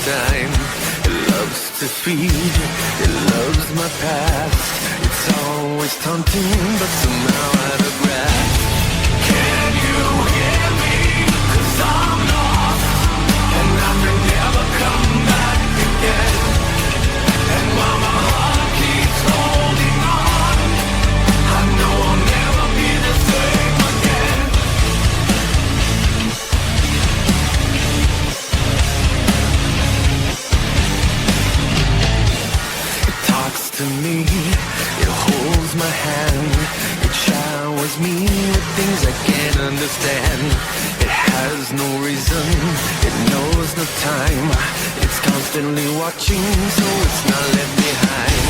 time. It loves to feed, it loves my past. It's always taunting, but somehow out of grasp. Can you hear me? 'Cause I'm lost, and I can never come back again. And while my heart keeps holding on, I know I'll never be the same again. It talks to me, it holds my hand, it showers me with things I can't understand. It has no reason, it knows no time, it's constantly watching, so it's not left behind.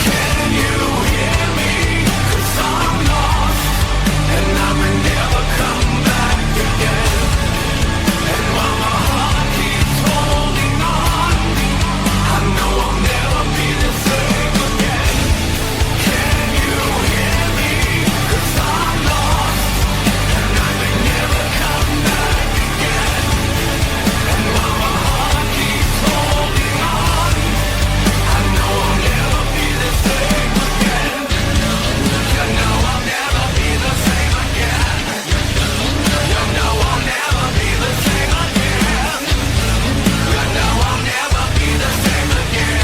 Can you hear me? 'Cause I'm lost, and I may never come back again. And while my heart keeps holding on, I know I'll never be the same again. Can you hear me? 'Cause I'm lost, and I may never come back again. And while my heart keeps holding on, I know I'll never be the same again. You know I'll never be the same again. You know I'll never be the same again. You know I'll never be the same again.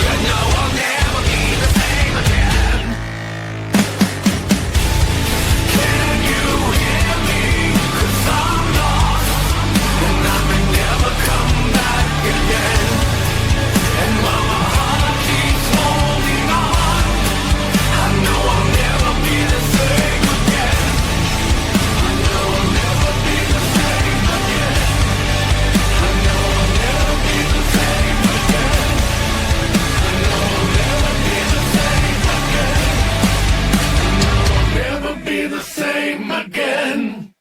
You know I'll never be the same again. Can you hear me? 'Cause I'm lost, and I may never come back again. And while my heart keeps holding on, I know I'll never be the same again. I know I'll never be the same again. I know I'll never be the same again. I know I'll never be the same again. I know I'll never be the same again.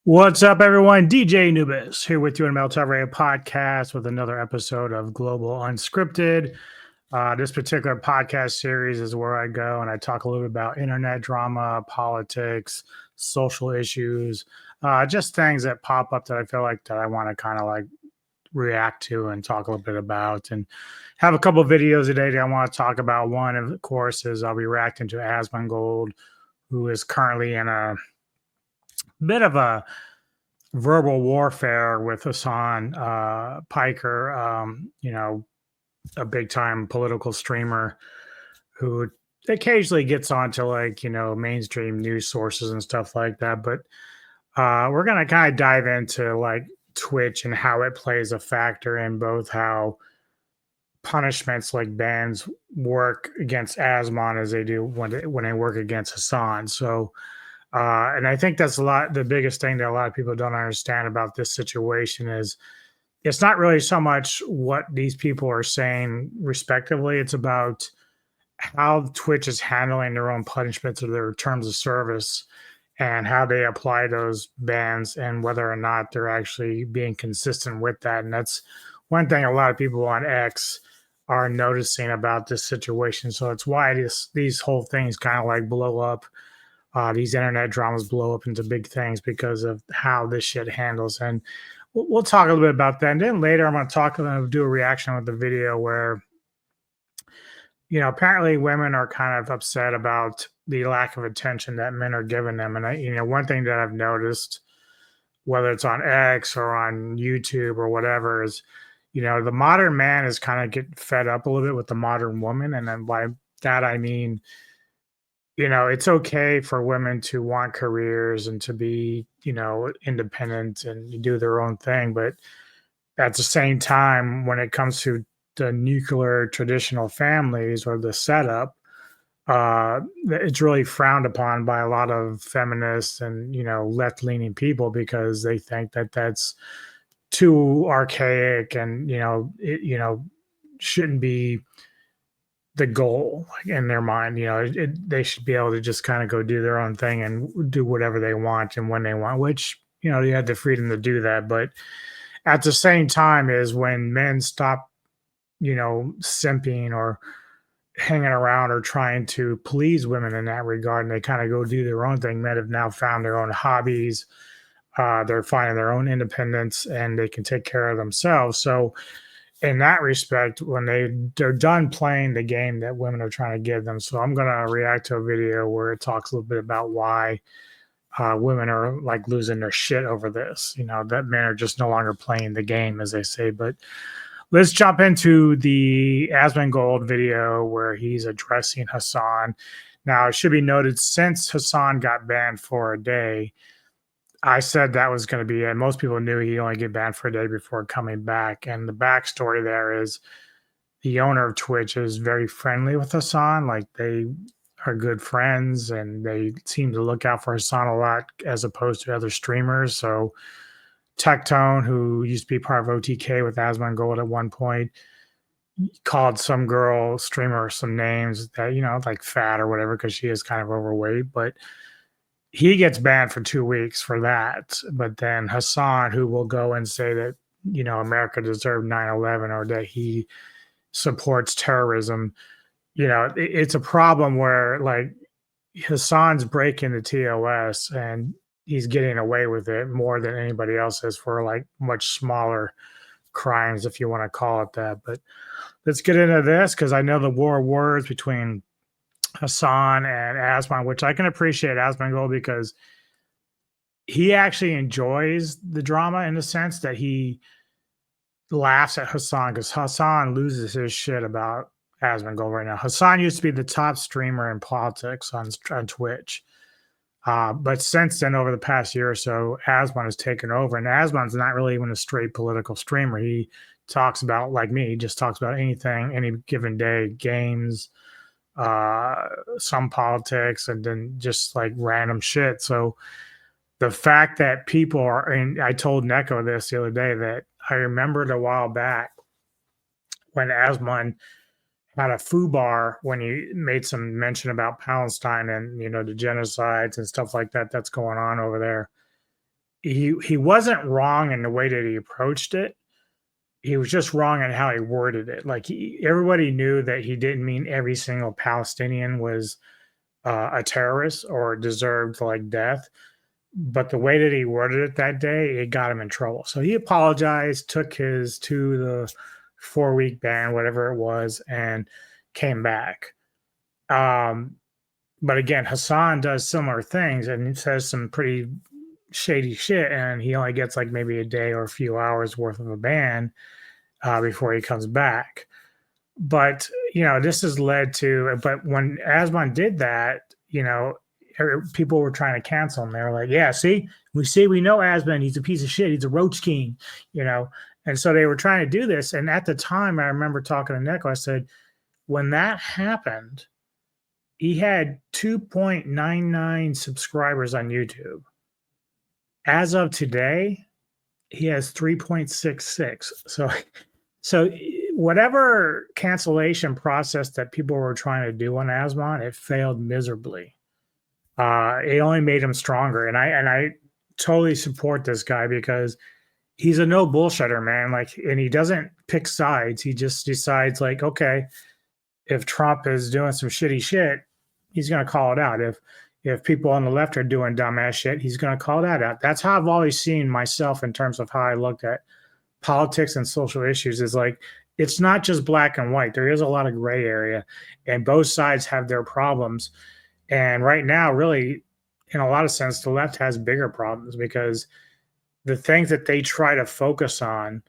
What's up, everyone? DJ Nubis here with you on Meltdown Radio Podcast with another episode of Global Unscripted. This particular podcast series is where I go and I talk a little bit about internet drama, politics, social issues, just things that pop up that I feel like that I want to kind of like react to and talk a little bit about. And have a couple of videos today that I want to talk about. One, of course, is I'll be reacting to Asmongold, who is currently in a bit of a verbal warfare with Hasan Piker, a big time political streamer who occasionally gets onto mainstream news sources and stuff like that. But we're going to kind of dive into like Twitch and how it plays a factor in both how punishments like bans work against Asmon as they do when they work against Hasan. So, and I think that's the biggest thing that a lot of people don't understand about this situation is it's not really so much what these people are saying respectively. It's about how Twitch is handling their own punishments or their terms of service and how they apply those bans and whether or not they're actually being consistent with that. And that's one thing a lot of people on X are noticing about this situation. So it's why these whole things kind of like blow up. These internet dramas blow up into big things because of how this shit handles. And we'll talk a little bit about that. And then later I'm going to do a reaction with the video where, apparently women are kind of upset about the lack of attention that men are giving them. And one thing that I've noticed, whether it's on X or on YouTube or whatever, is, the modern man is kind of getting fed up a little bit with the modern woman. And then by that, I mean, it's okay for women to want careers and to be, independent and do their own thing. But at the same time, when it comes to the nuclear traditional families or the setup, it's really frowned upon by a lot of feminists and, left-leaning people because they think that that's too archaic and, it shouldn't be the goal in their mind. They should be able to just kind of go do their own thing and do whatever they want and when they want, which, you have the freedom to do that. But at the same time is when men stop, simping or hanging around or trying to please women in that regard, and they kind of go do their own thing. Men have now found their own hobbies. They're finding their own independence, and they can take care of themselves. So, in that respect, when they're done playing the game that women are trying to give them, so I'm gonna react to a video where it talks a little bit about why women are like losing their shit over this. You know, that men are just no longer playing the game, as they say. But let's jump into the Asmongold video where he's addressing Hasan. Now, it should be noted, since Hasan got banned for a day, I said that was going to be it. Most people knew he only get banned for a day before coming back. And the backstory there is the owner of Twitch is very friendly with Hasan. Like, they are good friends, and they seem to look out for Hasan a lot as opposed to other streamers. So Tectone, who used to be part of OTK with Asmongold at one point, called some girl streamer some names that, you know, like fat or whatever, because she is kind of overweight. But he gets banned for 2 weeks for that. But then Hasan, who will go and say that, you know, America deserved 9/11 or that he supports terrorism, you know, it's a problem where, like, Hasan's breaking the TOS and he's getting away with it more than anybody else is for like much smaller crimes, if you want to call it that. But let's get into this, because I know the war of words between Hasan and Asman, which I can appreciate Asmongold because he actually enjoys the drama in the sense that he laughs at Hasan, because Hasan loses his shit about Asmongold right now. Hasan used to be the top streamer in politics on Twitch. But since then, over the past year or so, Asman has taken over, and Asman's not really even a straight political streamer. He talks about, like me, he just talks about anything, any given day, games, some politics, and then just like random shit. So the fact that people are, and I told Neko this the other day, that I remembered a while back when Asman had a foobar when he made some mention about Palestine and, you know, the genocides and stuff like that that's going on over there. He wasn't wrong in the way that he approached it. He was just wrong in how he worded it. Like, everybody knew that he didn't mean every single Palestinian was a terrorist or deserved like death. But the way that he worded it that day, it got him in trouble. So he apologized, took his to the 4-week ban, whatever it was, and came back. But again, Hasan does similar things and he says some pretty shady shit, and he only gets like maybe a day or a few hours worth of a ban before he comes back. But, you know, this has led to, but when Asman did that, you know, people were trying to cancel him. They were like, yeah, see, we know Asman, he's a piece of shit, he's a roach king, you know. And so they were trying to do this. And at the time, I remember talking to Neko, I said, when that happened, he had 2.99 subscribers on YouTube. As of today, he has 3.66. So whatever cancellation process that people were trying to do on Asman, it failed miserably. It only made him stronger. And I totally support this guy because he's a no bullshitter, man. Like, and he doesn't pick sides. He just decides, like, okay, if Trump is doing some shitty shit, he's going to call it out. If people on the left are doing dumbass shit, he's going to call that out. That's how I've always seen myself in terms of how I looked at politics and social issues, is like, it's not just black and white. There is a lot of gray area, and both sides have their problems. And right now, really, in a lot of sense, the left has bigger problems because the things that they try to focus on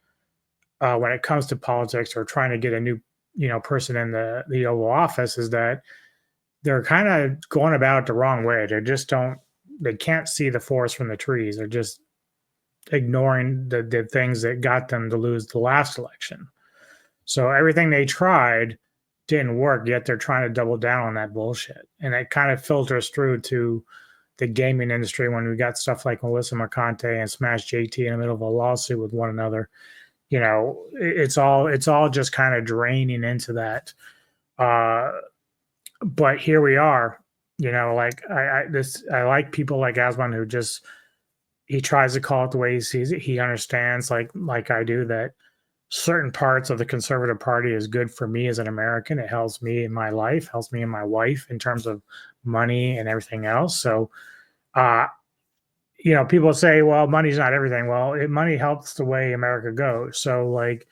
when it comes to politics or trying to get a new, you know, person in the Oval Office is that they're kind of going about it the wrong way. They can't see the forest from the trees. They're just ignoring the things that got them to lose the last election. So everything they tried didn't work, yet they're trying to double down on that bullshit. And it kind of filters through to the gaming industry when we got stuff like Melissa Mercante and Smash JT in the middle of a lawsuit with one another. You know, it's all just kind of draining into that. But here we are, you know, like I like people like Asman who just, he tries to call it the way he sees it. He understands, like I do, that certain parts of the conservative party is good for me as an American. It helps me in my life, helps me and my wife in terms of money and everything else. So, uh, people say, well, money's not everything. Well, money helps the way America goes. So, like,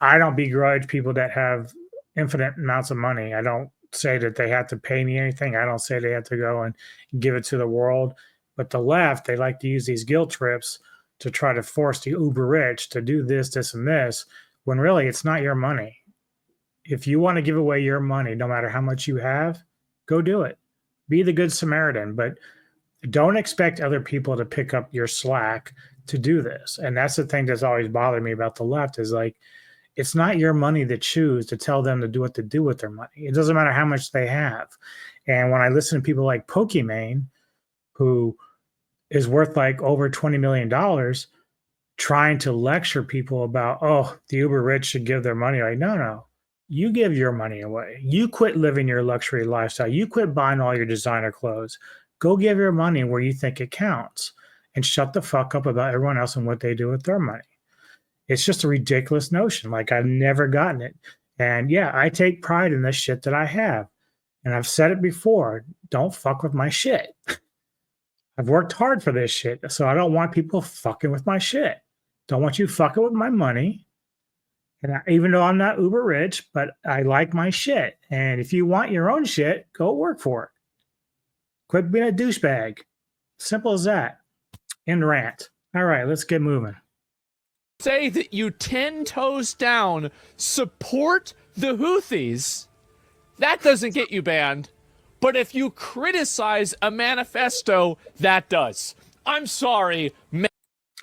I don't begrudge people that have infinite amounts of money. I don't say that they have to pay me anything. I don't say they have to go and give it to the world. But the left, they like to use these guilt trips to try to force the uber rich to do this, this, and this, when really it's not your money. If you want to give away your money, no matter how much you have, go do it. Be the good Samaritan, but don't expect other people to pick up your slack to do this. And that's the thing that's always bothered me about the left is like, it's not your money to choose to tell them to do what to do with their money. It doesn't matter how much they have. And when I listen to people like Pokimane, who is worth like over $20 million, trying to lecture people about, oh, the uber rich should give their money away. No. You give your money away. You quit living your luxury lifestyle. You quit buying all your designer clothes. Go give your money where you think it counts and shut the fuck up about everyone else and what they do with their money. It's just a ridiculous notion. Like, I've never gotten it. And yeah, I take pride in the shit that I have. And I've said it before, don't fuck with my shit. I've worked hard for this shit. So I don't want people fucking with my shit. Don't want you fucking with my money. And even though I'm not uber rich, but I like my shit. And if you want your own shit, go work for it. Quit being a douchebag. Simple as that. End rant. All right, let's get moving. Say that you 10 toes down support the Houthis, that doesn't get you banned. But if you criticize a manifesto, that does. I'm sorry.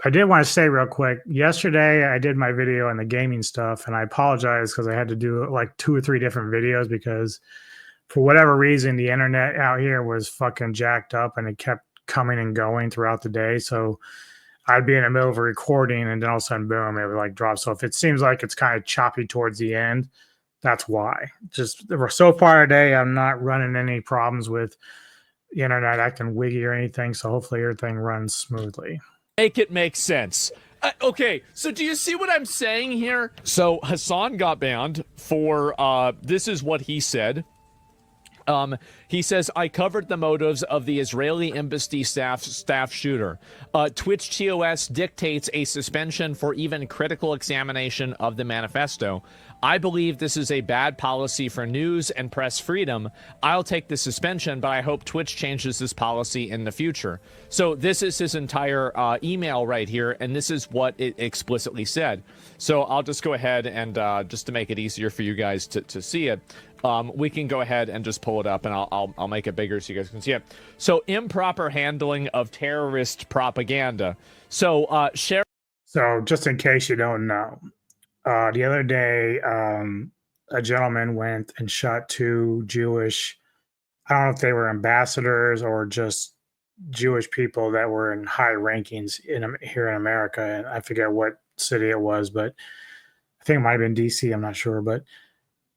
I did want to say real quick, yesterday I did my video on the gaming stuff, and I apologize because I had to do like 2 or 3 different videos because for whatever reason, the internet out here was fucking jacked up and it kept coming and going throughout the day. So I'd be in the middle of a recording and then all of a sudden, boom, it would like drop. So if it seems like it's kind of choppy towards the end, that's why. Just so far today, I'm not running any problems with the internet acting wiggy or anything. So hopefully everything runs smoothly. Make it make sense. Okay, so do you see what I'm saying here? So Hasan got banned for, this is what he said. He says, I covered the motives of the Israeli embassy staff shooter. Twitch TOS dictates a suspension for even critical examination of the manifesto. I believe this is a bad policy for news and press freedom. I'll take the suspension, but I hope Twitch changes this policy in the future. So this is his entire email right here, and this is what it explicitly said. So I'll just go ahead and just to make it easier for you guys to see it, we can go ahead and just pull it up, and I'll make it bigger so you guys can see it. So improper handling of terrorist propaganda. So share. So just in case you don't know, the other day, a gentleman went and shot 2 Jewish, I don't know if they were ambassadors or just Jewish people that were in high rankings here in America. And I forget what city it was, but I think it might have been DC. I'm not sure, but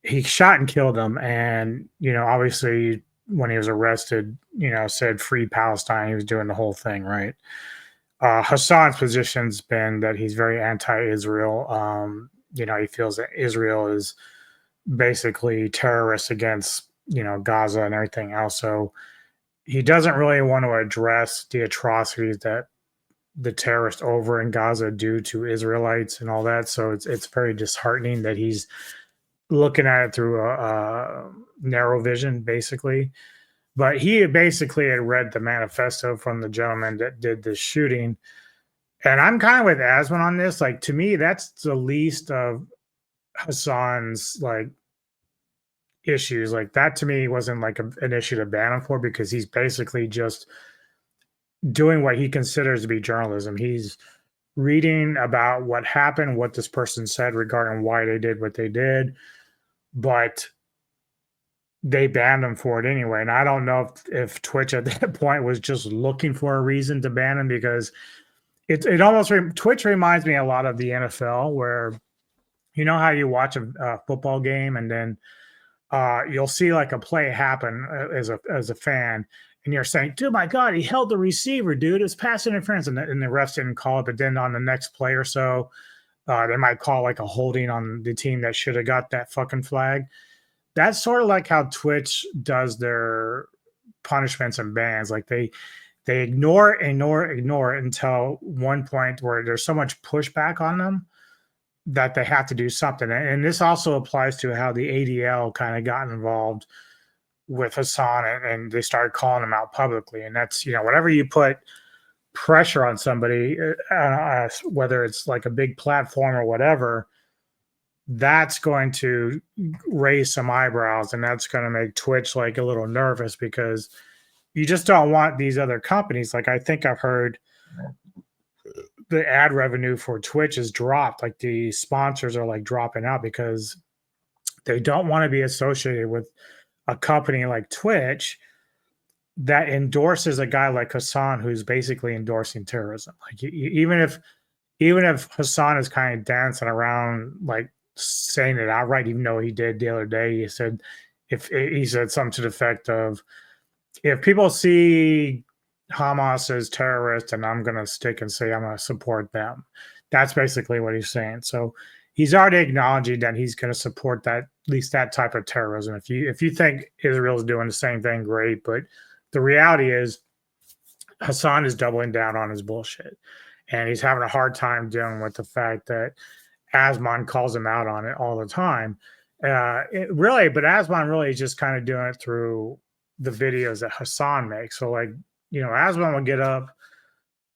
he shot and killed them. And, obviously when he was arrested, said free Palestine. He was doing the whole thing, right? Hasan's position's been that he's very anti-Israel. He feels that Israel is basically terrorists against, Gaza and everything else. So he doesn't really want to address the atrocities that the terrorists over in Gaza do to Israelites and all that. So it's very disheartening that he's looking at it through a narrow vision, basically. But he basically had read the manifesto from the gentleman that did the shooting. And I'm kind of with Asman on this. Like, to me, that's the least of Hasan's like issues. Like, that to me wasn't like an issue to ban him for, because he's basically just doing what he considers to be journalism. He's reading about what happened, what this person said regarding why they did what they did, but they banned him for it anyway. And I don't know if Twitch at that point was just looking for a reason to ban him, because it almost Twitch reminds me a lot of the NFL, where how you watch a football game and then you'll see like a play happen as a fan, and you're saying, dude, my God, he held the receiver, dude. It's pass interference, and the refs didn't call it. But then on the next play or so, They might call like a holding on the team that should have got that fucking flag. That's sort of like how Twitch does their punishments and bans. Like they ignore it until one point where there's so much pushback on them that they have to do something. And this also applies to how the ADL kind of got involved with Hasan, and they started calling him out publicly. And that's, whatever you put pressure on somebody, whether it's like a big platform or whatever, that's going to raise some eyebrows, and that's going to make Twitch like a little nervous, because you just don't want these other companies. Like, I think I've heard the ad revenue for Twitch is dropped. Like, the sponsors are like dropping out because they don't want to be associated with a company like Twitch that endorses a guy like Hasan, who's basically endorsing terrorism. Like, even if Hasan is kind of dancing around, like saying it outright, even though he did the other day, he said something to the effect of, if people see Hamas as terrorists, and I'm going to stick and say I'm going to support them. That's basically what he's saying. So he's already acknowledging that he's going to support that, at least that type of terrorism. If you think Israel's doing the same thing, great. But the reality is Hasan is doubling down on his bullshit. And he's having a hard time dealing with the fact that Asman calls him out on it all the time. But Asman really is just kind of doing it through the videos that Hasan makes. So like, Asman will get up,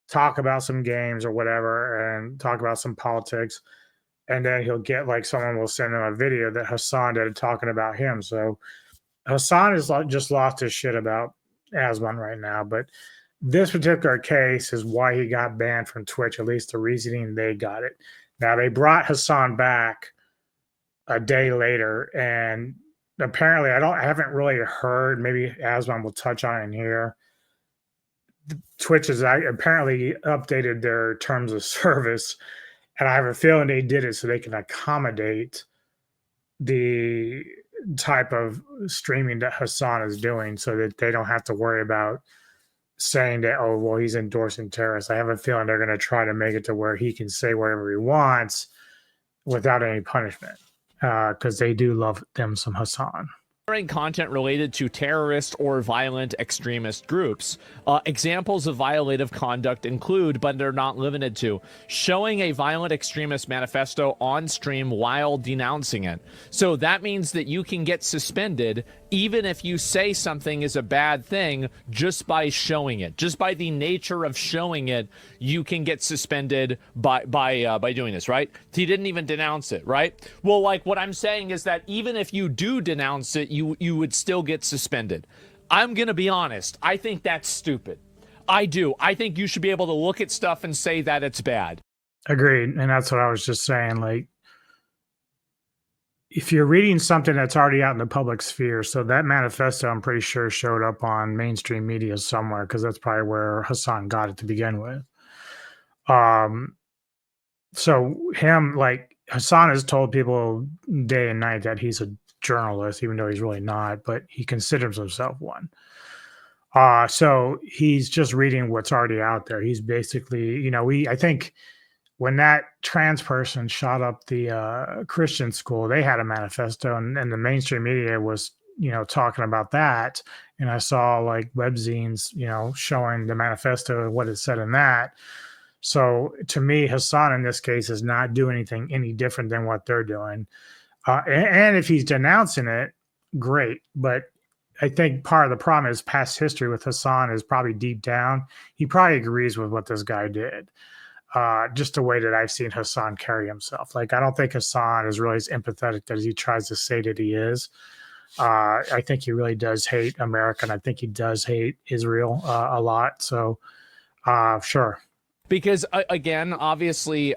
talk about some games or whatever, and talk about some politics. And then he'll get, like, someone will send him a video that Hasan did talking about him. So Hasan is just lost his shit about Asman right now. But this particular case is why he got banned from Twitch, at least the reasoning they got it. Now, they brought Hasan back a day later, and apparently I haven't really heard, maybe Asman will touch on it in here. Twitch has apparently updated their terms of service, and I have a feeling they did it so they can accommodate the type of streaming that Hasan is doing, so that they don't have to worry about saying that, oh, well, he's endorsing terrorists. I have a feeling they're going to try to make it to where he can say whatever he wants without any punishment, because they do love them some Hasan. Content related to terrorist or violent extremist groups. Examples of violative conduct include, but they're not limited to, showing a violent extremist manifesto on stream while denouncing it. So that means that you can get suspended even if you say something is a bad thing, just by showing it. Just by the nature of showing it, you can get suspended by doing this, right? He didn't even denounce it, right? Well, like, what I'm saying is that even if you do denounce it, you would still get suspended. I'm going to be honest. I think that's stupid. I do. I think you should be able to look at stuff and say that it's bad. Agreed. And that's what I was just saying. Like, if you're reading something that's already out in the public sphere, so that manifesto, I'm pretty sure, showed up on mainstream media somewhere, because that's probably where Hasan got it to begin with. So Hasan has told people day and night that he's a journalist, even though he's really not, but he considers himself one. So he's just reading what's already out there. He's basically, I think when that trans person shot up the Christian school, they had a manifesto, and the mainstream media was, talking about that. And I saw like web zines, showing the manifesto, what it said in that. So to me, Hasan in this case is not doing anything any different than what they're doing. And if he's denouncing it, great. But I think part of the problem is past history with Hasan is probably deep down, he probably agrees with what this guy did. Just the way that I've seen Hasan carry himself. Like, I don't think Hasan is really as empathetic as he tries to say that he is. I think he really does hate America, and I think he does hate Israel a lot. So, sure. Because, again, obviously,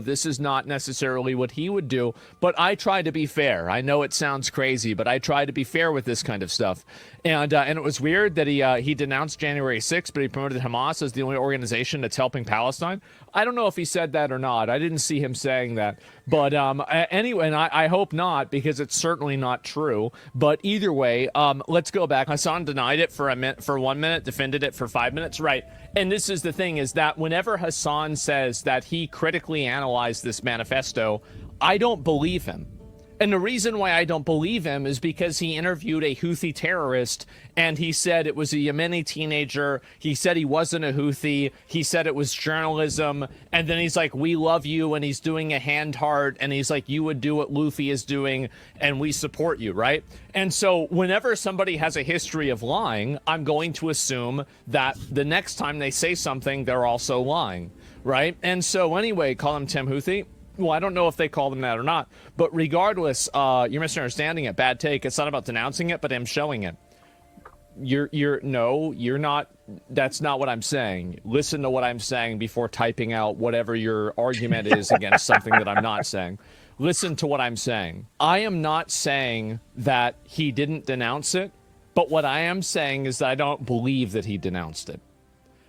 this is not necessarily what he would do, but I try to be fair. I know it sounds crazy, but I try to be fair with this kind of stuff. And it was weird that he denounced January 6th, but he promoted Hamas as the only organization that's helping Palestine. I don't know if he said that or not. I didn't see him saying that. But anyway, and I hope not, because it's certainly not true. But either way, let's go back. Hasan denied it for 1 minute, defended it for 5 minutes. Right. And this is the thing, is that whenever whenever Hasan says that he critically analyzed this manifesto, I don't believe him. And the reason why I don't believe him is because he interviewed a Houthi terrorist and he said it was a Yemeni teenager. He said he wasn't a Houthi. He said it was journalism. And then he's like, we love you. And he's doing a hand heart. And he's like, you would do what Luffy is doing. And we support you, right? And so whenever somebody has a history of lying, I'm going to assume that the next time they say something, they're also lying, right? And so anyway, call him Tim Houthi. Well, I don't know if they call them that or not, but regardless, you're misunderstanding it. Bad take. It's not about denouncing it, but I'm showing it. You're not. That's not what I'm saying. Listen to what I'm saying before typing out whatever your argument is against something that I'm not saying. Listen to what I'm saying. I am not saying that he didn't denounce it, but what I am saying is that I don't believe that he denounced it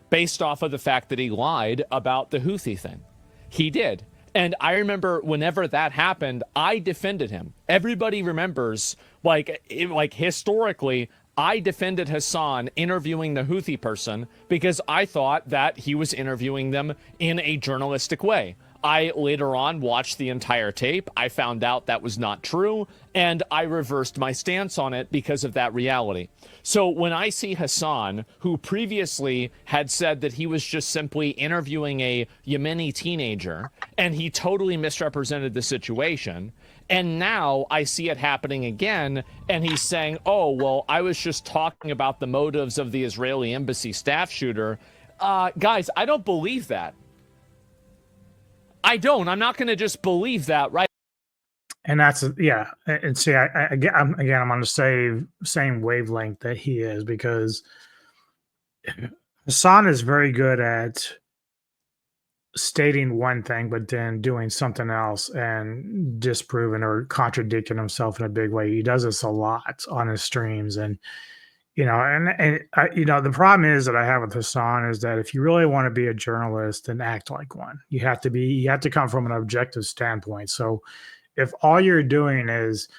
based off of the fact that he lied about the Houthi thing. He did. And I remember whenever that happened, I defended him. Everybody remembers, like historically, I defended Hasan interviewing the Houthi person because I thought that he was interviewing them in a journalistic way. I later on watched the entire tape. I found out that was not true, and I reversed my stance on it because of that reality. So when I see Hasan, who previously had said that he was just simply interviewing a Yemeni teenager, and he totally misrepresented the situation, and now I see it happening again, and he's saying, oh, well, I was just talking about the motives of the Israeli embassy staff shooter. Guys, I don't believe that. I don't. I'm not going to just believe that, right? And that's, yeah. And see, I'm on the same wavelength that he is, because Hasan is very good at stating one thing, but then doing something else and disproving or contradicting himself in a big way. He does this a lot on his streams. And, the problem is that I have with Hasan is that if you really want to be a journalist, then act like one. You have to come from an objective standpoint. So if all you're doing is,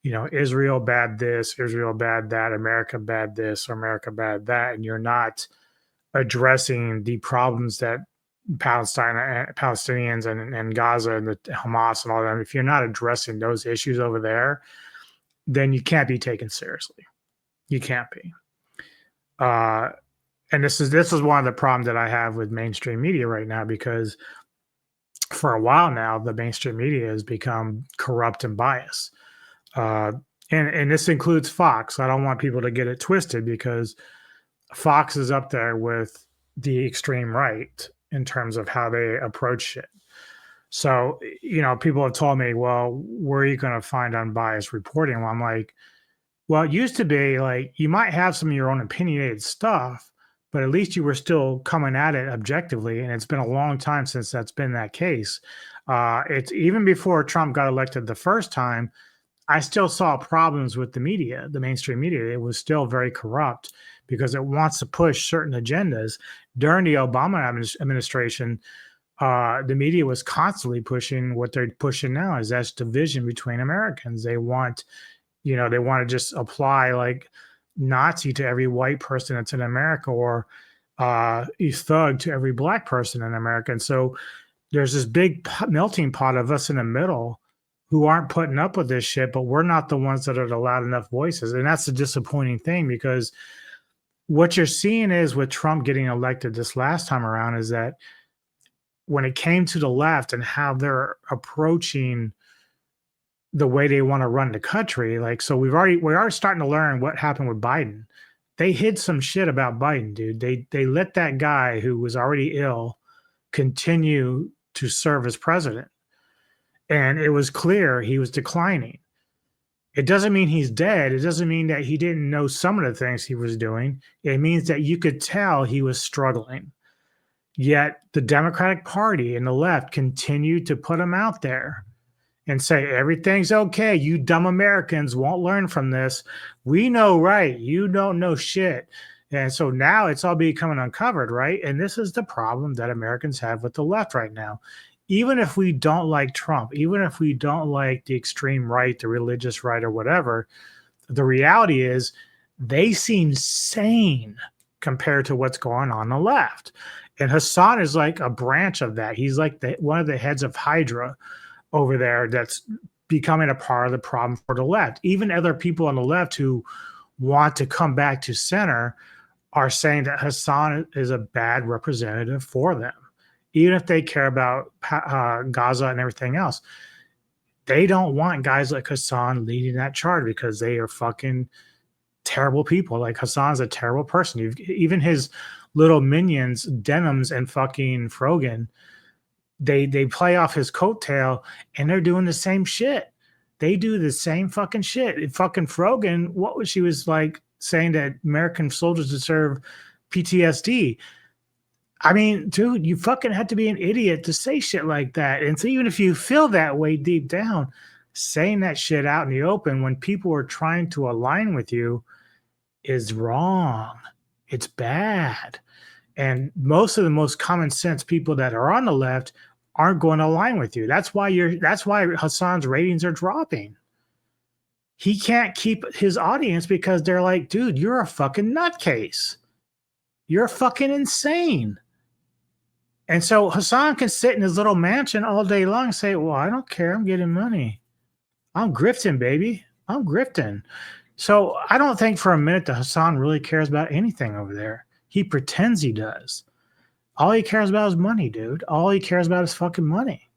Israel bad this, Israel bad that, America bad this, or America bad that, and you're not addressing the problems that Palestinians and Gaza and the Hamas and all that, if you're not addressing those issues over there, then you can't be taken seriously. You can't be. And this is one of the problems that I have with mainstream media right now, because for a while now, the mainstream media has become corrupt and biased. And this includes Fox. I don't want people to get it twisted, because Fox is up there with the extreme right in terms of how they approach shit. So, people have told me, well, where are you going to find unbiased reporting? Well, I'm like, well, it used to be like you might have some of your own opinionated stuff, but at least you were still coming at it objectively. And it's been a long time since that's been that case. It's even before Trump got elected the first time, I still saw problems with the media, the mainstream media. It was still very corrupt because it wants to push certain agendas. During the Obama administration, the media was constantly pushing what they're pushing now, is that's division between Americans. They want to just apply like Nazi to every white person that's in America, or thug to every black person in America. And so there's this big melting pot of us in the middle who aren't putting up with this shit, but we're not the ones that are the loud enough voices. And that's the disappointing thing, because what you're seeing is with Trump getting elected this last time around is that when it came to the left and how they're approaching the way they want to run the country, like, so we are starting to learn what happened with Biden. They hid some shit about Biden, dude. They let that guy who was already ill continue to serve as president. And it was clear he was declining. It doesn't mean he's dead. It doesn't mean that he didn't know some of the things he was doing. It means that you could tell he was struggling. Yet the Democratic Party and the left continued to put him out there and say, everything's okay. You dumb Americans won't learn from this. We know, right? You don't know shit. And so now it's all becoming uncovered, right? And this is the problem that Americans have with the left right now. Even if we don't like Trump, even if we don't like the extreme right, the religious right, or whatever, the reality is they seem sane compared to what's going on the left. And Hasan is like a branch of that. He's like one of the heads of Hydra over there that's becoming a part of the problem for the left. Even other people on the left who want to come back to center are saying that Hasan is a bad representative for them. Even if they care about Gaza and everything else, they don't want guys like Hasan leading that charge because they are fucking terrible people. Like Hassan's a terrible person. Even his little minions, Denims and fucking Frogan, they play off his coattail and they're doing the same shit. They do the same fucking shit. Fucking Frogan, what was she was like saying that American soldiers deserve PTSD. I mean, dude, you fucking had to be an idiot to say shit like that. And so even if you feel that way deep down, saying that shit out in the open when people are trying to align with you is wrong. It's bad. And most of the most common sense people that are on the left aren't going to align with you. That's why Hasan's ratings are dropping. He can't keep his audience because they're like, dude, you're a fucking nutcase. You're fucking insane. And so Hasan can sit in his little mansion all day long and say, well, I don't care. I'm getting money. I'm grifting, baby. I'm grifting. So I don't think for a minute that Hasan really cares about anything over there. He pretends he does. All he cares about is money, dude. All he cares about is fucking money.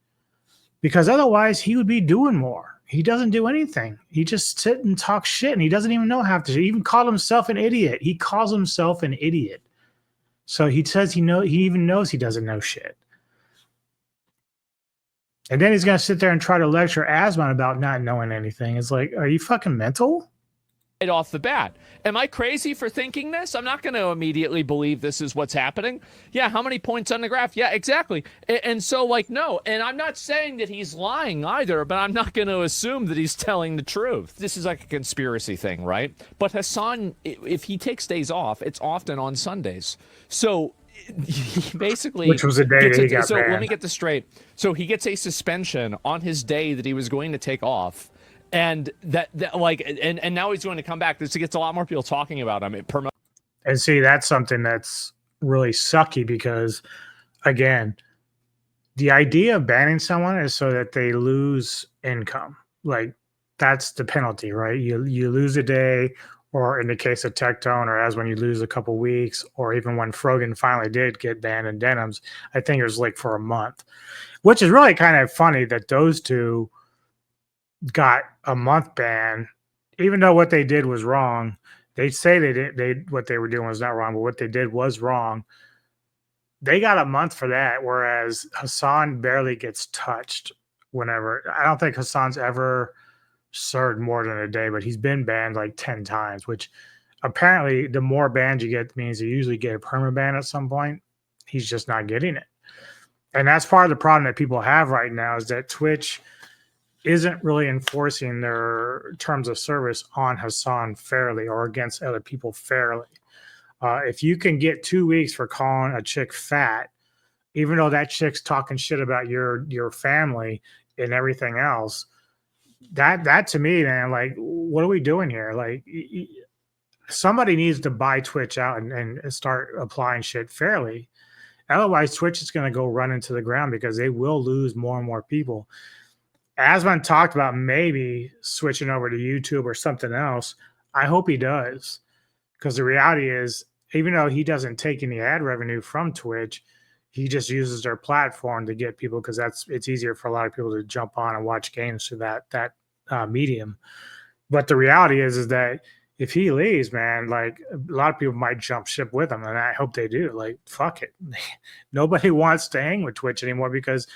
Because otherwise he would be doing more. He doesn't do anything. He just sit and talk shit, and he doesn't even know how to. He even called himself an idiot. He calls himself an idiot. So he says he even knows he doesn't know shit. And then he's going to sit there and try to lecture Asman about not knowing anything. It's like, are you fucking mental? Right off the bat. Am I crazy for thinking this? I'm not going to immediately believe this is what's happening. Yeah, how many points on the graph? Yeah, exactly. And so, like, no. And I'm not saying that he's lying either, but I'm not going to assume that he's telling the truth. This is like a conspiracy thing, right? But Hasan, if he takes days off, it's often on Sundays. So he basically, which was a day that he got so banned. Let me get this straight. So he gets a suspension on his day that he was going to take off. And and now he's going to come back. This gets a lot more people talking about him. And see, that's something that's really sucky because, again, the idea of banning someone is so that they lose income. Like, that's the penalty, right? You lose a day, or in the case of Tectone, or as when you lose a couple weeks, or even when Frogan finally did get banned in Denims, I think it was like for a month, which is really kind of funny that those two got a month ban, even though what they did was wrong. They say what they were doing was not wrong, but what they did was wrong. They got a month for that, whereas Hasan barely gets touched whenever. I don't think Hasan's ever served more than a day, but he's been banned like 10 times, which apparently the more bans you get means you usually get a permaban at some point. He's just not getting it. And that's part of the problem that people have right now is that Twitch isn't really enforcing their terms of service on Hasan fairly or against other people fairly. If you can get 2 weeks for calling a chick fat, even though that chick's talking shit about your family and everything else, that to me, man, like, what are we doing here? Like, somebody needs to buy Twitch out and start applying shit fairly. Otherwise, Twitch is going to go run into the ground because they will lose more and more people. Asman talked about maybe switching over to YouTube or something else. I hope he does, because the reality is, even though he doesn't take any ad revenue from Twitch, he just uses their platform to get people, because it's easier for a lot of people to jump on and watch games through that medium. But the reality is that if he leaves, man, like, a lot of people might jump ship with him, and I hope they do. Like, fuck it. Nobody wants to hang with Twitch anymore because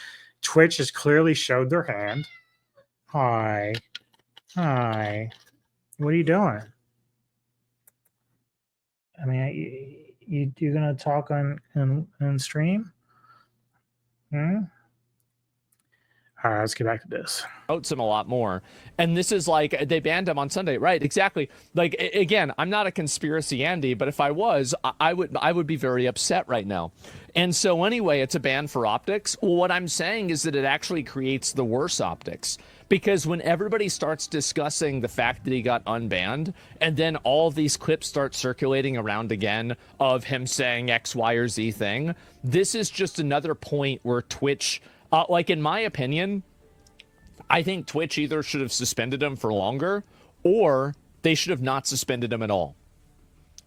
Twitch has clearly showed their hand. Hi. What are you doing? I mean, you're gonna talk on stream? All right, let's get back to this. Promotes him a lot more. And this is like, they banned him on Sunday. Right, exactly. Like, again, I'm not a conspiracy Andy, but if I was, I would be very upset right now. And so anyway, it's a ban for optics. Well, what I'm saying is that it actually creates the worse optics, Because when everybody starts discussing the fact that he got unbanned, and then all of these clips start circulating around again of him saying X, Y, or Z thing, this is just another point where Twitch, like in my opinion, I think Twitch either should have suspended him for longer, or they should have not suspended him at all.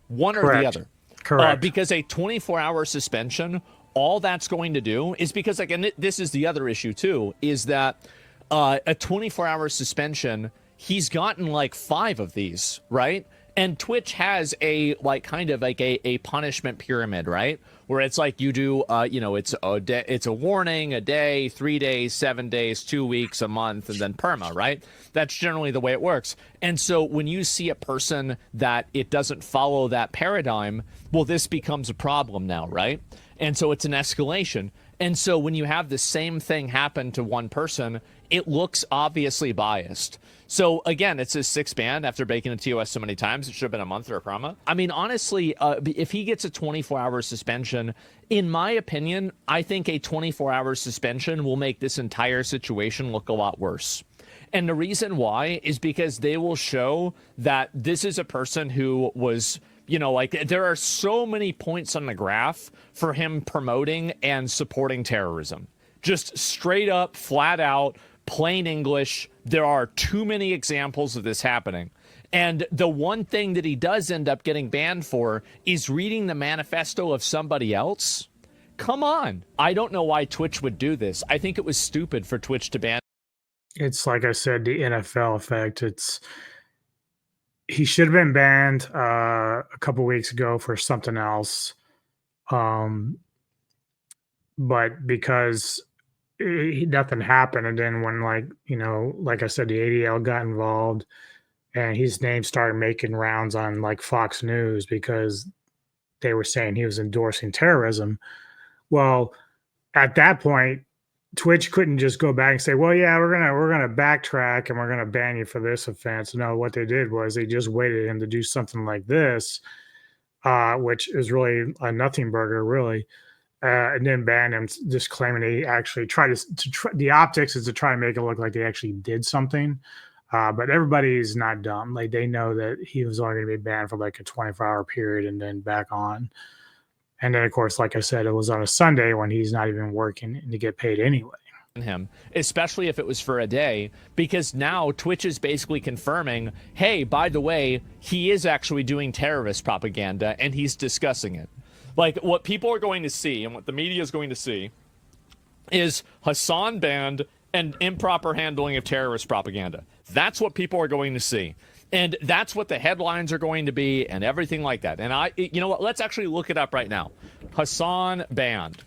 One or the other. Correct. Because a 24-hour suspension, all that's going to do is because, like, and this is the other issue too, is that a 24-hour suspension, he's gotten like 5 of these, right? And Twitch has a like kind of like a punishment pyramid, right? Where it's like you do, it's a warning, a day, 3 days, 7 days, 2 weeks, a month, and then perma, right? That's generally the way it works. And so when you see a person that it doesn't follow that paradigm, well, this becomes a problem now, right? And so it's an escalation. And so when you have the same thing happen to one person, it looks obviously biased. So again, it's his 6th ban after breaking a TOS so many times. It should have been a month or a promo. I mean, honestly, if he gets a 24-hour suspension, in my opinion, I think a 24-hour suspension will make this entire situation look a lot worse. And the reason why is because they will show that this is a person who was, like there are so many points on the graph for him promoting and supporting terrorism. Just straight up, flat out, plain English. There are too many examples of this happening. And the one thing that he does end up getting banned for is reading the manifesto of somebody else. Come on. I don't know why Twitch would do this. I think it was stupid for Twitch to ban. It's like I said, the NFL effect. He should have been banned a couple weeks ago for something else. But because nothing happened, and then when like I said, the ADL got involved and his name started making rounds on like Fox News because they were saying he was endorsing terrorism. Well, at that point, Twitch couldn't just go back and say, well, yeah, we're gonna backtrack and we're gonna ban you for this offense. No, what they did was they just waited him to do something like this, which is really a nothing burger, really. And then ban him, just claiming they actually tried the optics is to try to make it look like they actually did something. But everybody's not dumb. Like, they know that he was only going to be banned for like a 24-hour period and then back on. And then, of course, like I said, it was on a Sunday when he's not even working to get paid anyway. Him, especially if it was for a day, because now Twitch is basically confirming, hey, by the way, he is actually doing terrorist propaganda and he's discussing it. Like, what people are going to see and what the media is going to see is Hasan banned and improper handling of terrorist propaganda. That's what people are going to see. And that's what the headlines are going to be and everything like that. And you know what? Let's actually look it up right now. Hasan banned.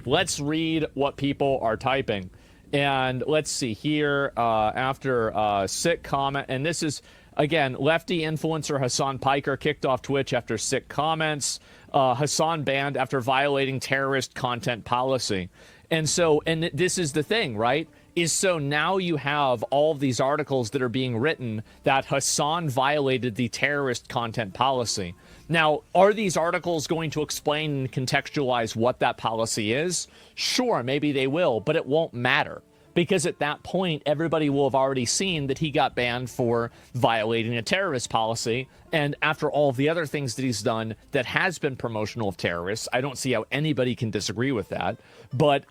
Let's read what people are typing. And let's see here after sick comment. And this is, again, lefty influencer Hasan Piker kicked off Twitch after sick comments. Hasan banned after violating terrorist content policy. And so, and this is the thing, right? Is so now you have all of these articles that are being written that Hasan violated the terrorist content policy. Now, are these articles going to explain and contextualize what that policy is? Sure, maybe they will, but it won't matter. Because at that point, everybody will have already seen that he got banned for violating a terrorist policy. And after all of the other things that he's done that has been promotional of terrorists, I don't see how anybody can disagree with that. But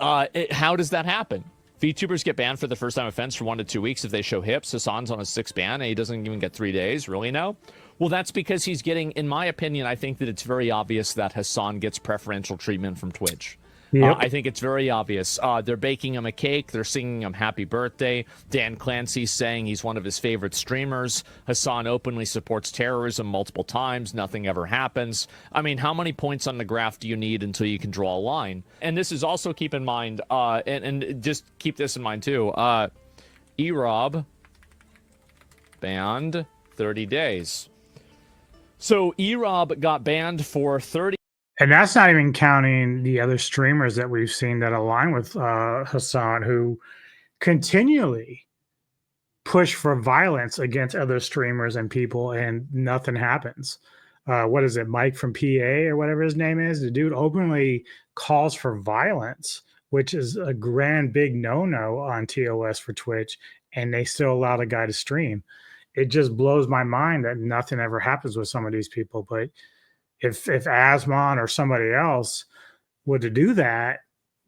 how does that happen? VTubers get banned for the first time offense for 1 to 2 weeks if they show hips. Hasan's on a 6th ban and he doesn't even get 3 days. Really now? Well, that's because he's getting, in my opinion, I think that it's very obvious that Hasan gets preferential treatment from Twitch. Yep. I think it's very obvious. They're baking him a cake. They're singing him happy birthday. Dan Clancy's saying he's one of his favorite streamers. Hasan openly supports terrorism multiple times. Nothing ever happens. I mean, how many points on the graph do you need until you can draw a line? And this is also, keep in mind, and just keep this in mind too, Erob banned 30 days. So Erob got banned for 30. And that's not even counting the other streamers that we've seen that align with Hasan, who continually push for violence against other streamers and people, and nothing happens. What is it, Mike from PA or whatever his name is? The dude openly calls for violence which is a grand big no-no on TOS for Twitch, and they still allow the guy to stream. It just blows my mind that nothing ever happens with some of these people. But if Asmon or somebody else were to do that,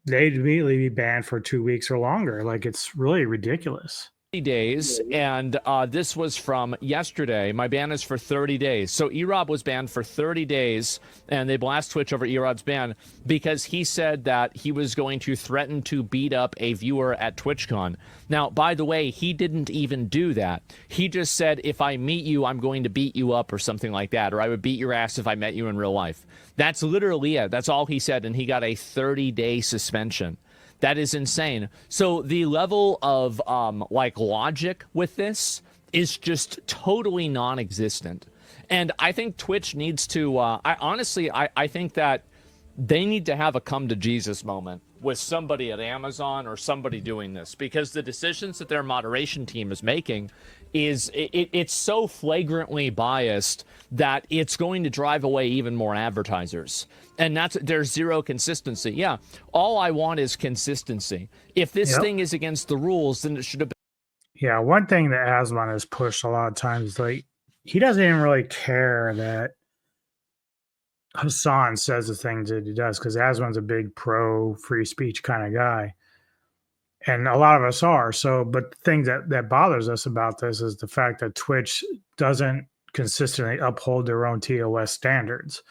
they'd immediately be banned for 2 weeks or longer. Like, it's really ridiculous. Days, and this was from yesterday. My ban is for 30 days. So Erob was banned for 30 days, and they blast Twitch over Erob's ban because he said that he was going to threaten to beat up a viewer at TwitchCon. Now, by the way, he didn't even do that. He just said, if I meet you, I'm going to beat you up or something like that, or I would beat your ass if I met you in real life. That's literally it. That's all he said, and he got a 30-day suspension. That is insane. So the level of like logic with this is just totally non-existent. And I think Twitch needs to, I think that they need to have a come to Jesus moment with somebody at Amazon or somebody doing this, because the decisions that their moderation team is making is it's so flagrantly biased that it's going to drive away even more advertisers. And there's zero consistency. Yeah, all I want is consistency. If this thing is against the rules, then it should have been. Yeah, one thing that Asmon has pushed a lot of times, like, he doesn't even really care that Hasan says the things that he does, because Asmon's a big pro free speech kind of guy. And a lot of us are. So, but the thing that bothers us about this is the fact that Twitch doesn't consistently uphold their own TOS standards.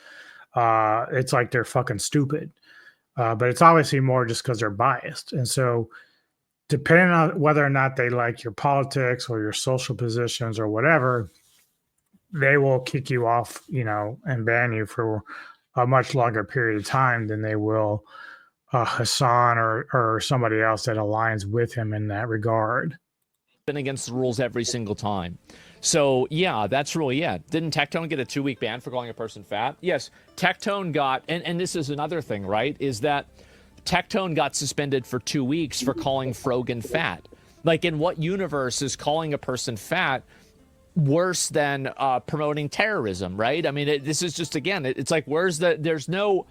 It's like they're fucking stupid. But it's obviously more just because they're biased. And so, depending on whether or not they like your politics or your social positions or whatever, they will kick you off, and ban you for a much longer period of time than they will Hasan or somebody else that aligns with him in that regard. Been against the rules every single time. So yeah, that's really it. Didn't Tectone get a 2-week ban for calling a person fat? Yes, Tectone got, and this is another thing, right? Is that Tectone got suspended for 2 weeks for calling Frogan fat. Like, in what universe is calling a person fat worse than promoting terrorism, right? I mean, this is just, again, it's like, there's no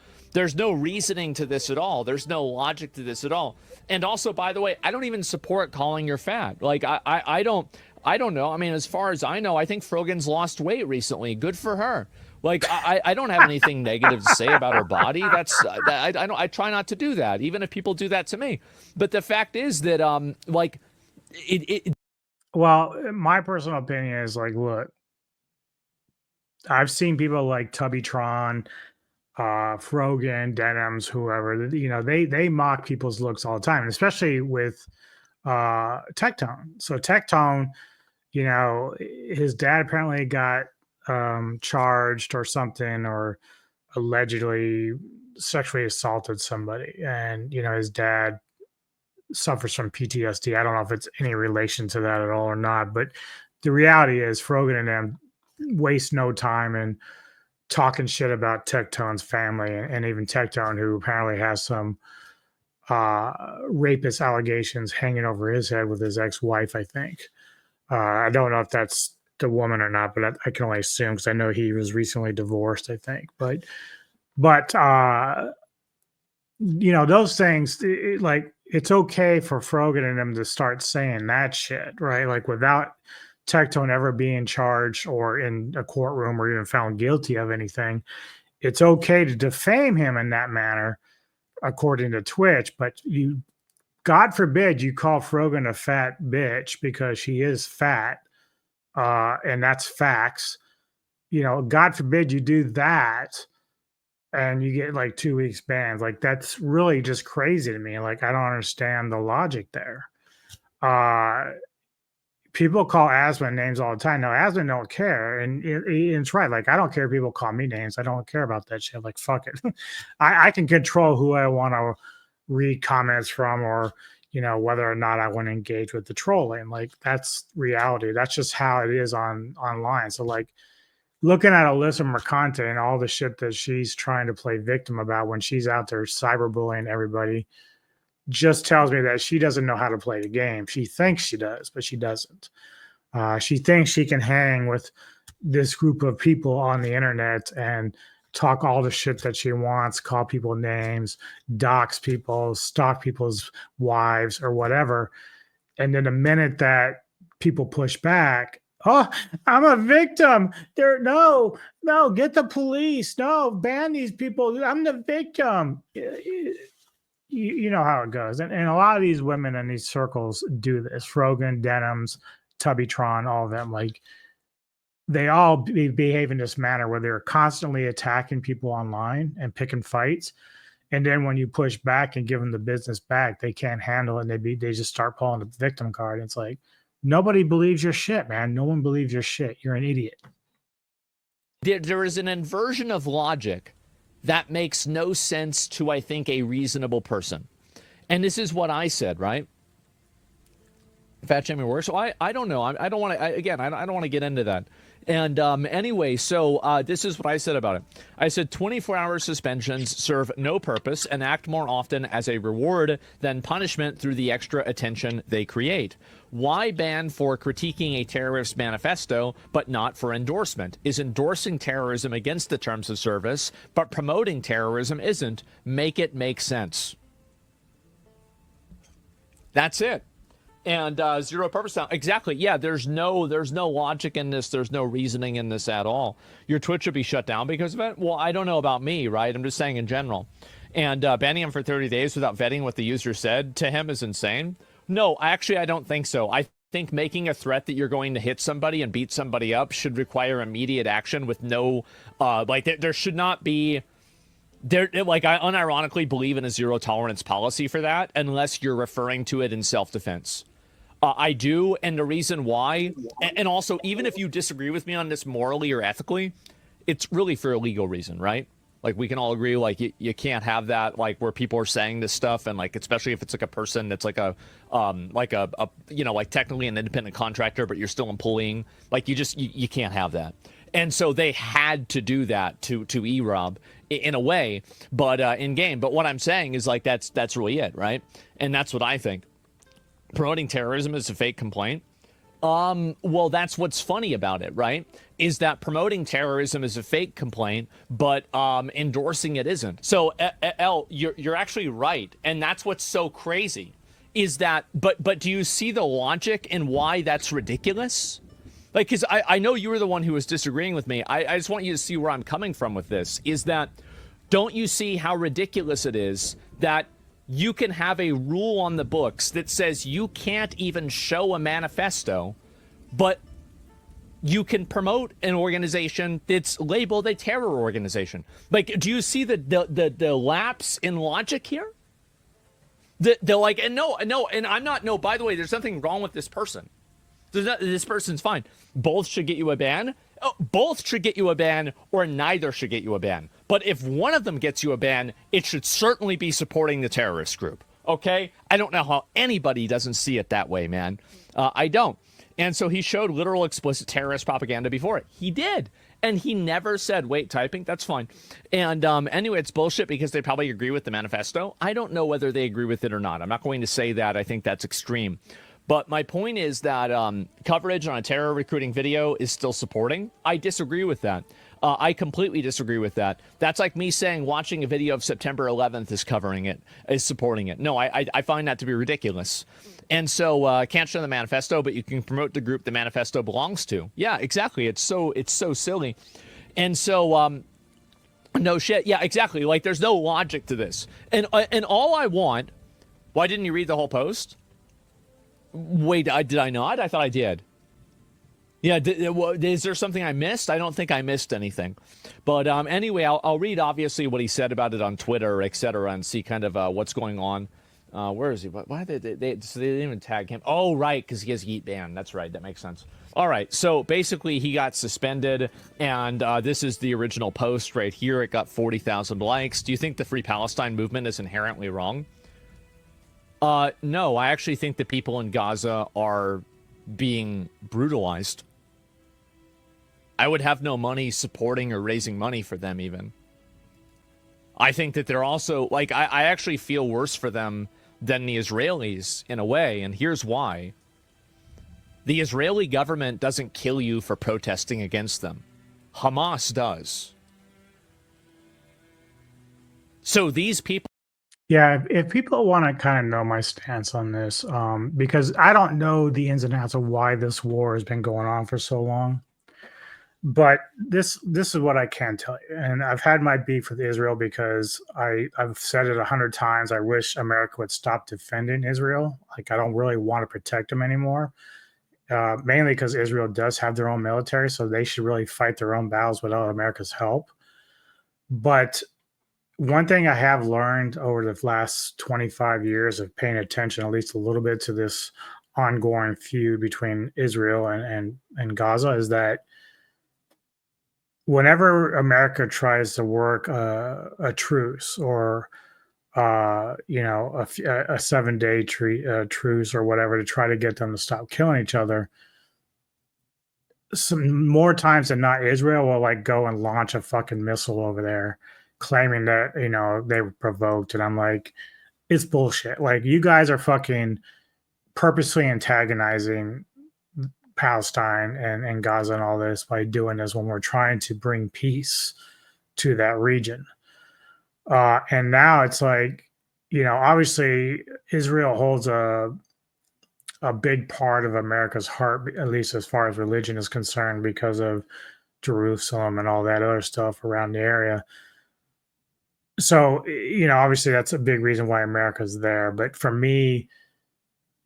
reasoning to this at all. There's no logic to this at all. And also, by the way, I don't even support calling her fat. Like, I don't know. I mean, as far as I know, I think Frogan's lost weight recently. Good for her. Like, I don't have anything negative to say about her body. I try not to do that, even if people do that to me. But the fact is that, Well, my personal opinion is, like, look, I've seen people like Tubbytron, Frogan, Denims, whoever, they mock people's looks all the time, especially with Tectone. So Tectone, his dad apparently got charged or something, or allegedly sexually assaulted somebody, and his dad suffers from PTSD. I don't know if it's any relation to that at all or not, but the reality is Frogan and them waste no time in talking shit about Tectone's family, and even Tectone, who apparently has some rapist allegations hanging over his head with his ex-wife, I think. I don't know if that's the woman or not, but I can only assume, because I know he was recently divorced, I think. But those things, like, it's okay for Frogan and them to start saying that shit, right? Like, without Tectone ever being charged or in a courtroom or even found guilty of anything, it's okay to defame him in that manner, according to Twitch. But God forbid you call Frogan a fat bitch, because she is fat, and that's facts. God forbid you do that and you get like 2 weeks banned. Like, that's really just crazy to me. Like, I don't understand the logic there. People call Asmon names all the time. Now, Asmon don't care, and it's right. Like, I don't care if people call me names. I don't care about that shit. Like, fuck it. I can control who I want to read comments from, or whether or not I want to engage with the trolling. Like, that's reality. That's just how it is online. So, like, looking at Alyssa Mercante and all the shit that she's trying to play victim about when she's out there cyberbullying everybody just tells me that she doesn't know how to play the game. She thinks she does, but she doesn't. She thinks she can hang with this group of people on the internet and talk all the shit that she wants, call people names, dox people, stalk people's wives or whatever. And then the minute that people push back, oh, I'm a victim. No, get the police. No, ban these people. I'm the victim. You know how it goes. And a lot of these women in these circles do this. Rogan, Denims, Tubbytron, all of them. Like, they all behave in this manner where they're constantly attacking people online and picking fights. And then when you push back and give them the business back, they can't handle it. And they just start pulling the victim card. And it's like, nobody believes your shit, man. No one believes your shit. You're an idiot. There is an inversion of logic that makes no sense to, I think, a reasonable person. And this is what I said, right? Fat shaming works. So I don't know. I don't want to, again, I don't want to get into that. And anyway, so this is what I said about it. I said 24-hour suspensions serve no purpose and act more often as a reward than punishment through the extra attention they create. Why ban for critiquing a terrorist manifesto, but not for endorsement? Is endorsing terrorism against the terms of service, but promoting terrorism isn't? Make it make sense. That's it. And zero purpose sound. Exactly. Yeah, there's no logic in this. There's no reasoning in this at all. Your Twitch would be shut down because of it. Well, I don't know about me, right? I'm just saying in general. And banning him for 30 days without vetting what the user said to him is insane. No, I don't think so. I think making a threat that you're going to hit somebody and beat somebody up should require immediate action with no, there should not be. I unironically believe in a zero tolerance policy for that, unless you're referring to it in self-defense. I do, and the reason why, and also, even if you disagree with me on this morally or ethically, it's really for a legal reason, right? Like, we can all agree, like, you can't have that, like, where people are saying this stuff, and, like, especially if it's, like, a person that's, like, technically an independent contractor, but you're still employing, like, you can't have that. And so they had to do that to E-Rob in a way, but in game. But what I'm saying is, like, that's really it, right? And that's what I think. Promoting terrorism is a fake complaint. Well, that's what's funny about it, right? Is that promoting terrorism is a fake complaint, but endorsing it isn't. So, L, you're actually right, and that's what's so crazy. Is that? But do you see the logic in why that's ridiculous? Like, because I know you were the one who was disagreeing with me. I just want you to see where I'm coming from with this. Is that, don't you see how ridiculous it is that you can have a rule on the books that says you can't even show a manifesto, but you can promote an organization that's labeled a terror organization? Like, do you see the lapse in logic here? They're like, and I'm not, no, by the way, there's nothing wrong with this person. This person's fine. Both should get you a ban. Oh, both should get you a ban, or neither should get you a ban. But if one of them gets you a ban, it should certainly be supporting the terrorist group. Okay? I don't know how anybody doesn't see it that way, man. I don't. And so he showed literal explicit terrorist propaganda before it. He did. And he never said, wait, typing, that's fine. And anyway, it's bullshit because they probably agree with the manifesto. I don't know whether they agree with it or not. I'm not going to say that. I think that's extreme. But my point is that coverage on a terror recruiting video is still supporting. I disagree with that. I completely disagree with that. That's like me saying watching a video of September 11th is supporting it. No, I find that to be ridiculous. And so can't show the manifesto, but you can promote the group the manifesto belongs to. Yeah, exactly. It's so silly. And so no shit. Yeah, exactly. Like, there's no logic to this. And all I want, why didn't you read the whole post? Wait, did I not? I thought I did. Yeah, is there something I missed? I don't think I missed anything. But anyway, I'll read, obviously, what he said about it on Twitter, etc., and see kind of what's going on. Where is he? Why did they didn't even tag him? Oh, right, because he has Yeet ban. That's right. That makes sense. All right, so basically he got suspended, and this is the original post right here. It got 40,000 likes. Do you think the Free Palestine movement is inherently wrong? No, I actually think the people in Gaza are being brutalized. I would have no money supporting or raising money for them even. I think that they're also, like, I actually feel worse for them than the Israelis in a way, and here's why. The Israeli government doesn't kill you for protesting against them. Hamas does. So these people. Yeah, if people want to kind of know my stance on this, because I don't know the ins and outs of why this war has been going on for so long, but this is what I can tell you. And I've had my beef with Israel because I've said it 100 times. I wish America would stop defending Israel. Like I don't really want to protect them anymore. Mainly because Israel does have their own military, so they should really fight their own battles without America's help. But one thing I have learned over the last 25 years of paying attention, at least a little bit, to this ongoing feud between Israel and Gaza is that whenever America tries to work a truce or a 7-day truce or whatever to try to get them to stop killing each other, some more times than not, Israel will like go and launch a fucking missile over there, claiming that they were provoked, and I'm like, it's bullshit. Like you guys are fucking purposely antagonizing Palestine and Gaza and all this by doing this when we're trying to bring peace to that region. And now it's like, obviously Israel holds a big part of America's heart, at least as far as religion is concerned, because of Jerusalem and all that other stuff around the area. So, obviously that's a big reason why America's there. But for me,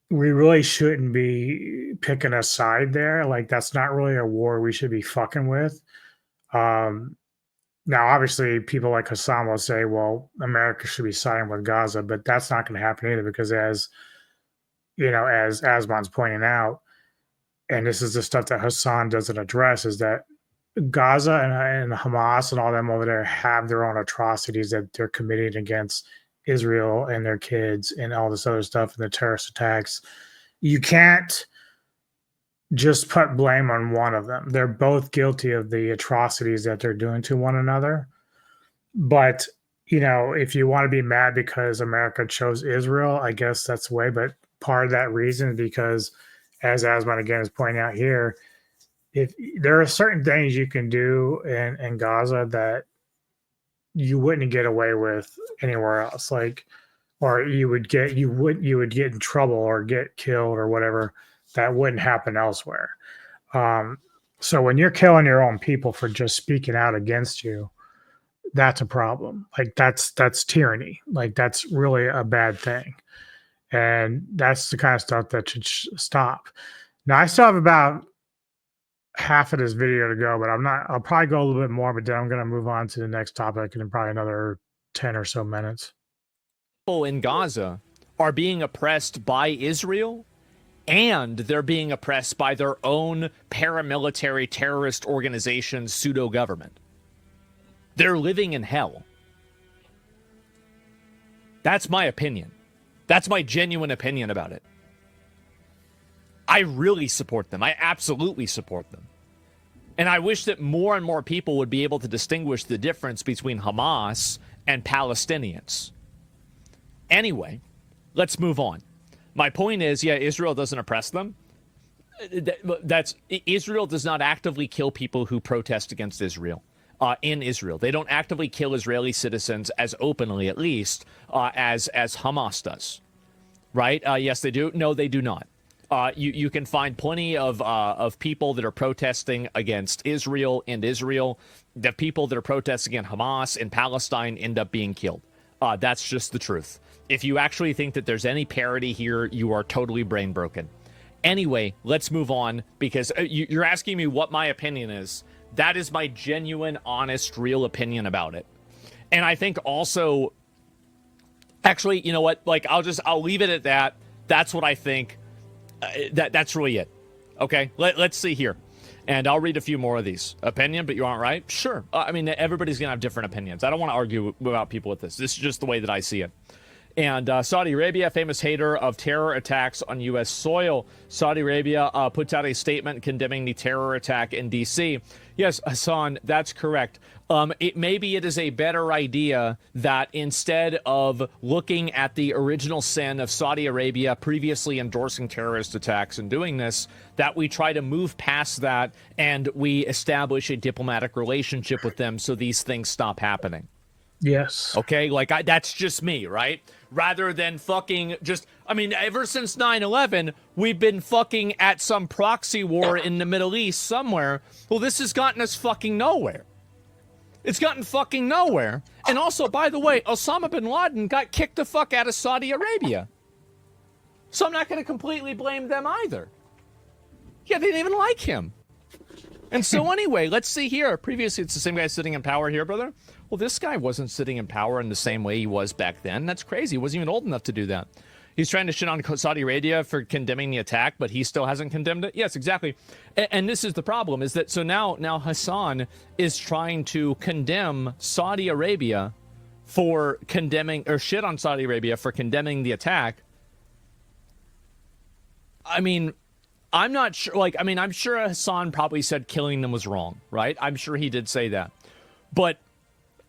we really shouldn't be picking a side there. Like that's not really a war we should be fucking with. Now, obviously, people like Hasan will say, well, America should be siding with Gaza, but that's not going to happen either because as Asman's pointing out, and this is the stuff that Hasan doesn't address, is that Gaza and Hamas and all them over there have their own atrocities that they're committing against Israel and their kids and all this other stuff and the terrorist attacks. You can't just put blame on one of them. They're both guilty of the atrocities that they're doing to one another. But, if you want to be mad because America chose Israel, I guess that's the way. But part of that reason is because, as Asman again is pointing out here, if there are certain things you can do in Gaza that you wouldn't get away with anywhere else, like, or you would get in trouble or get killed or whatever, that wouldn't happen elsewhere. So when you're killing your own people for just speaking out against you, that's a problem. Like that's tyranny. Like that's really a bad thing. And that's the kind of stuff that should stop. Now I still have about half of this video to go, but I'll probably go a little bit more, but then I'm going to move on to the next topic in probably another 10 or so minutes. People in Gaza are being oppressed by Israel, and they're being oppressed by their own paramilitary terrorist organization, pseudo-government. They're living in hell. That's my opinion. That's my genuine opinion about it. I really support them. I absolutely support them. And I wish that more and more people would be able to distinguish the difference between Hamas and Palestinians. Anyway, let's move on. My point is, Israel doesn't oppress them. Israel does not actively kill people who protest against Israel. In Israel, they don't actively kill Israeli citizens as openly, at least, as Hamas does. Right? Yes, they do. No, they do not. You can find plenty of people that are protesting against Israel in Israel. The people that are protesting against Hamas in Palestine end up being killed. That's just the truth. If you actually think that there's any parity here, you are totally brain broken. Anyway, let's move on, because you're asking me what my opinion is. That is my genuine, honest, real opinion about it. And I think also, actually, you know what? Like, I'll leave it at that. That's what I think. That's really it. Okay, let's see here. And I'll read a few more of these. Opinion, but you aren't right? Sure. I mean, everybody's going to have different opinions. I don't want to argue about people with this. This is just the way that I see it. And Saudi Arabia, famous hater of terror attacks on U.S. soil. Saudi Arabia puts out a statement condemning the terror attack in D.C. Yes, Hasan, that's correct. Maybe it is a better idea that instead of looking at the original sin of Saudi Arabia previously endorsing terrorist attacks and doing this, that we try to move past that and we establish a diplomatic relationship with them so these things stop happening. Yes. Okay, like that's just me, right? Rather than fucking just, I mean, ever since 9/11, we've been fucking at some proxy war in the Middle East somewhere. Well, this has gotten us fucking nowhere. It's gotten fucking nowhere. And also, by the way, Osama bin Laden got kicked the fuck out of Saudi Arabia. So I'm not going to completely blame them either. Yeah, they didn't even like him. And so anyway, let's see here. Previously, it's the same guy sitting in power here, brother. Well, this guy wasn't sitting in power in the same way he was back then. That's crazy. He wasn't even old enough to do that. He's trying to shit on Saudi Arabia for condemning the attack, but he still hasn't condemned it. Yes, exactly. And this is the problem, is that so now Hasan is trying to condemn Saudi Arabia for condemning, or shit on Saudi Arabia for condemning the attack. I mean, I'm not sure, like, I mean, I'm sure Hasan probably said killing them was wrong, right? I'm sure he did say that. But,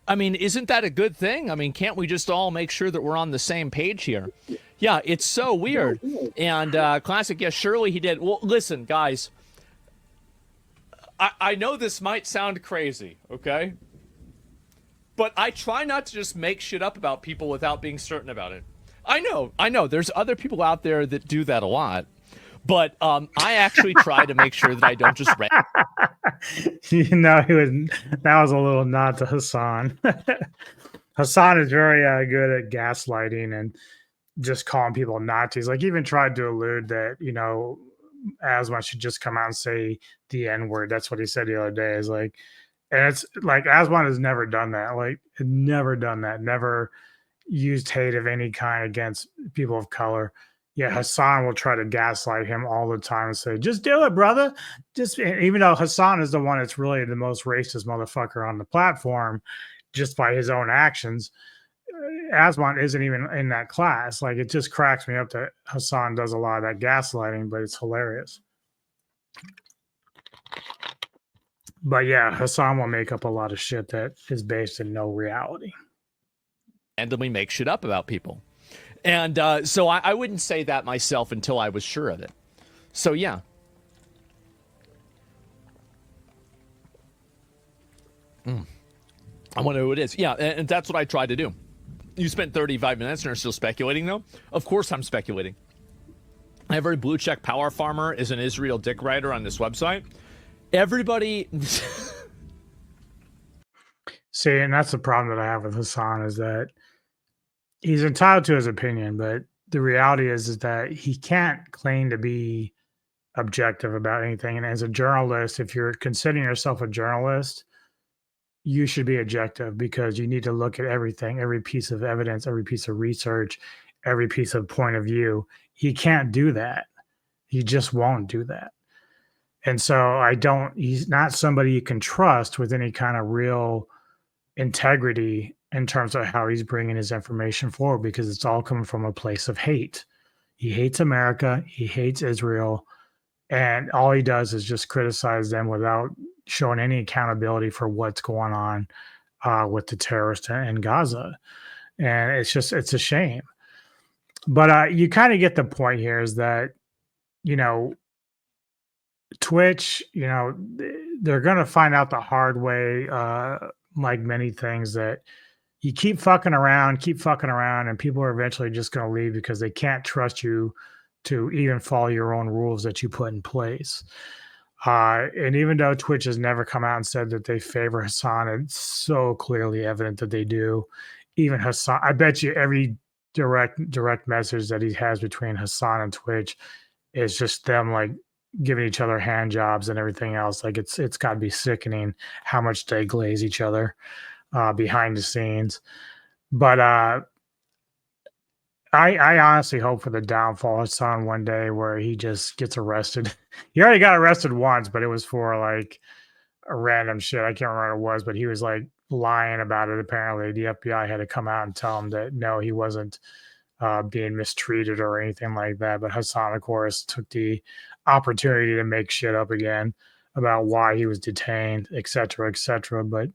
I mean, isn't that a good thing? I mean, can't we just all make sure that we're on the same page here? Yeah, it's so weird. And Classic, yeah, surely he did. Well, listen, guys. I know this might sound crazy, okay? But I try not to just make shit up about people without being certain about it. I know. There's other people out there that do that a lot. But I actually try to make sure that I don't just... You know, that was a little nod to Hasan. Hasan is very good at gaslighting and just calling people Nazis. Like, he even tried to allude that, you know, Aswan should just come out and say the N-word. That's what he said the other day. Is like, and it's like Aswan has never done that. Like, never done that. Never used hate of any kind against people of color. Yeah, Hasan will try to gaslight him all the time and say, just do it, brother. Just, even though Hasan is the one that's really the most racist motherfucker on the platform, just by his own actions, Aswan isn't even in that class. Like, it just cracks me up that Hasan does a lot of that gaslighting, but it's hilarious. But yeah, Hasan will make up a lot of shit that is based in no reality. And then we make shit up about people. And so I wouldn't say that myself until I was sure of it. So, yeah. I wonder who it is. Yeah, and that's what I tried to do. You spent 35 minutes and are still speculating, though? Of course I'm speculating. Every blue check power farmer is an Israel dick rider on this website. Everybody... See, and that's the problem that I have with Hasan, is that he's entitled to his opinion, but the reality is that he can't claim to be objective about anything. And as a journalist, if you're considering yourself a journalist, you should be objective, because you need to look at everything, every piece of evidence, every piece of research, every piece of point of view. He can't do that. He just won't do that. And so he's not somebody you can trust with any kind of real integrity in terms of how he's bringing his information forward, because it's all coming from a place of hate. He hates America. He hates Israel. And all he does is just criticize them without showing any accountability for what's going on with the terrorists in Gaza. And it's a shame. But you kind of get the point here, is that, you know, Twitch, you know, they're going to find out the hard way, like many things, that you keep fucking around, and people are eventually just going to leave because they can't trust you to even follow your own rules that you put in place. And even though Twitch has never come out and said that they favor Hasan, it's so clearly evident that they do. Even Hasan, I bet you every direct message that he has between Hasan and Twitch is just them like giving each other hand jobs and everything else. Like, it's got to be sickening how much they glaze each other behind the scenes. But I honestly hope for the downfall of Hasan one day, where he just gets arrested. He already got arrested once, but it was for like a random shit. I can't remember what it was, but he was like lying about it. Apparently the FBI had to come out and tell him that no, he wasn't being mistreated or anything like that. But Hasan, of course, took the opportunity to make shit up again about why he was detained, et cetera, et cetera. But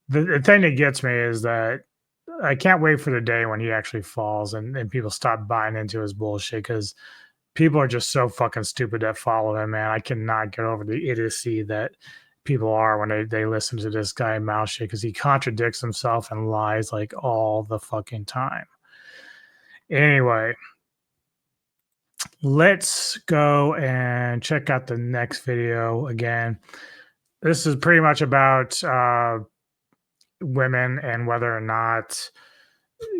the thing that gets me is that I can't wait for the day when he actually falls and people stop buying into his bullshit, because people are just so fucking stupid that follow him, man. I cannot get over the idiocy that people are when they listen to this guy mouth shit, because he contradicts himself and lies like all the fucking time. Anyway, let's go and check out the next video again. This is pretty much about women and whether or not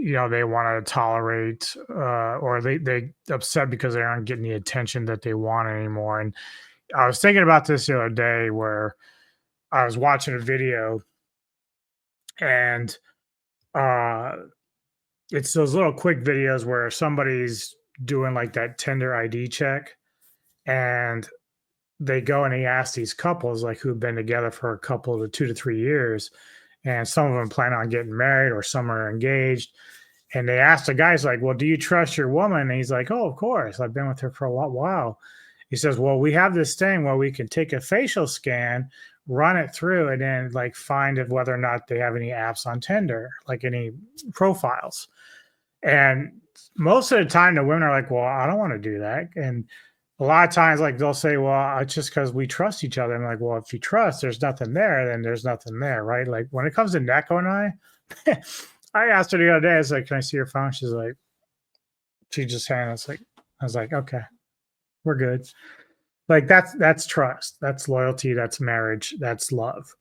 they want to tolerate or they upset because they aren't getting the attention that they want anymore. And I was thinking about this the other day where I was watching a video, and it's those little quick videos where somebody's doing like that Tinder ID check, and they go and they ask these couples like who've been together for a couple of 2 to 3 years, and some of them plan on getting married or some are engaged. And they ask the guys like, well, do you trust your woman? And he's like, oh, of course. I've been with her for a while. He says, well, we have this thing where we can take a facial scan, run it through, and then like find if whether or not they have any apps on Tinder, like any profiles. And most of the time the women are like, well, I don't want to do that. And a lot of times like they'll say, well, it's just because we trust each other. I'm like, well, if you trust, there's nothing there, then there's nothing there, right? Like when it comes to Neko and I asked her the other day, I was like, can I see your phone? She's like, she just handed us, like, I was like, okay, we're good. Like that's trust, that's loyalty, that's marriage, that's love.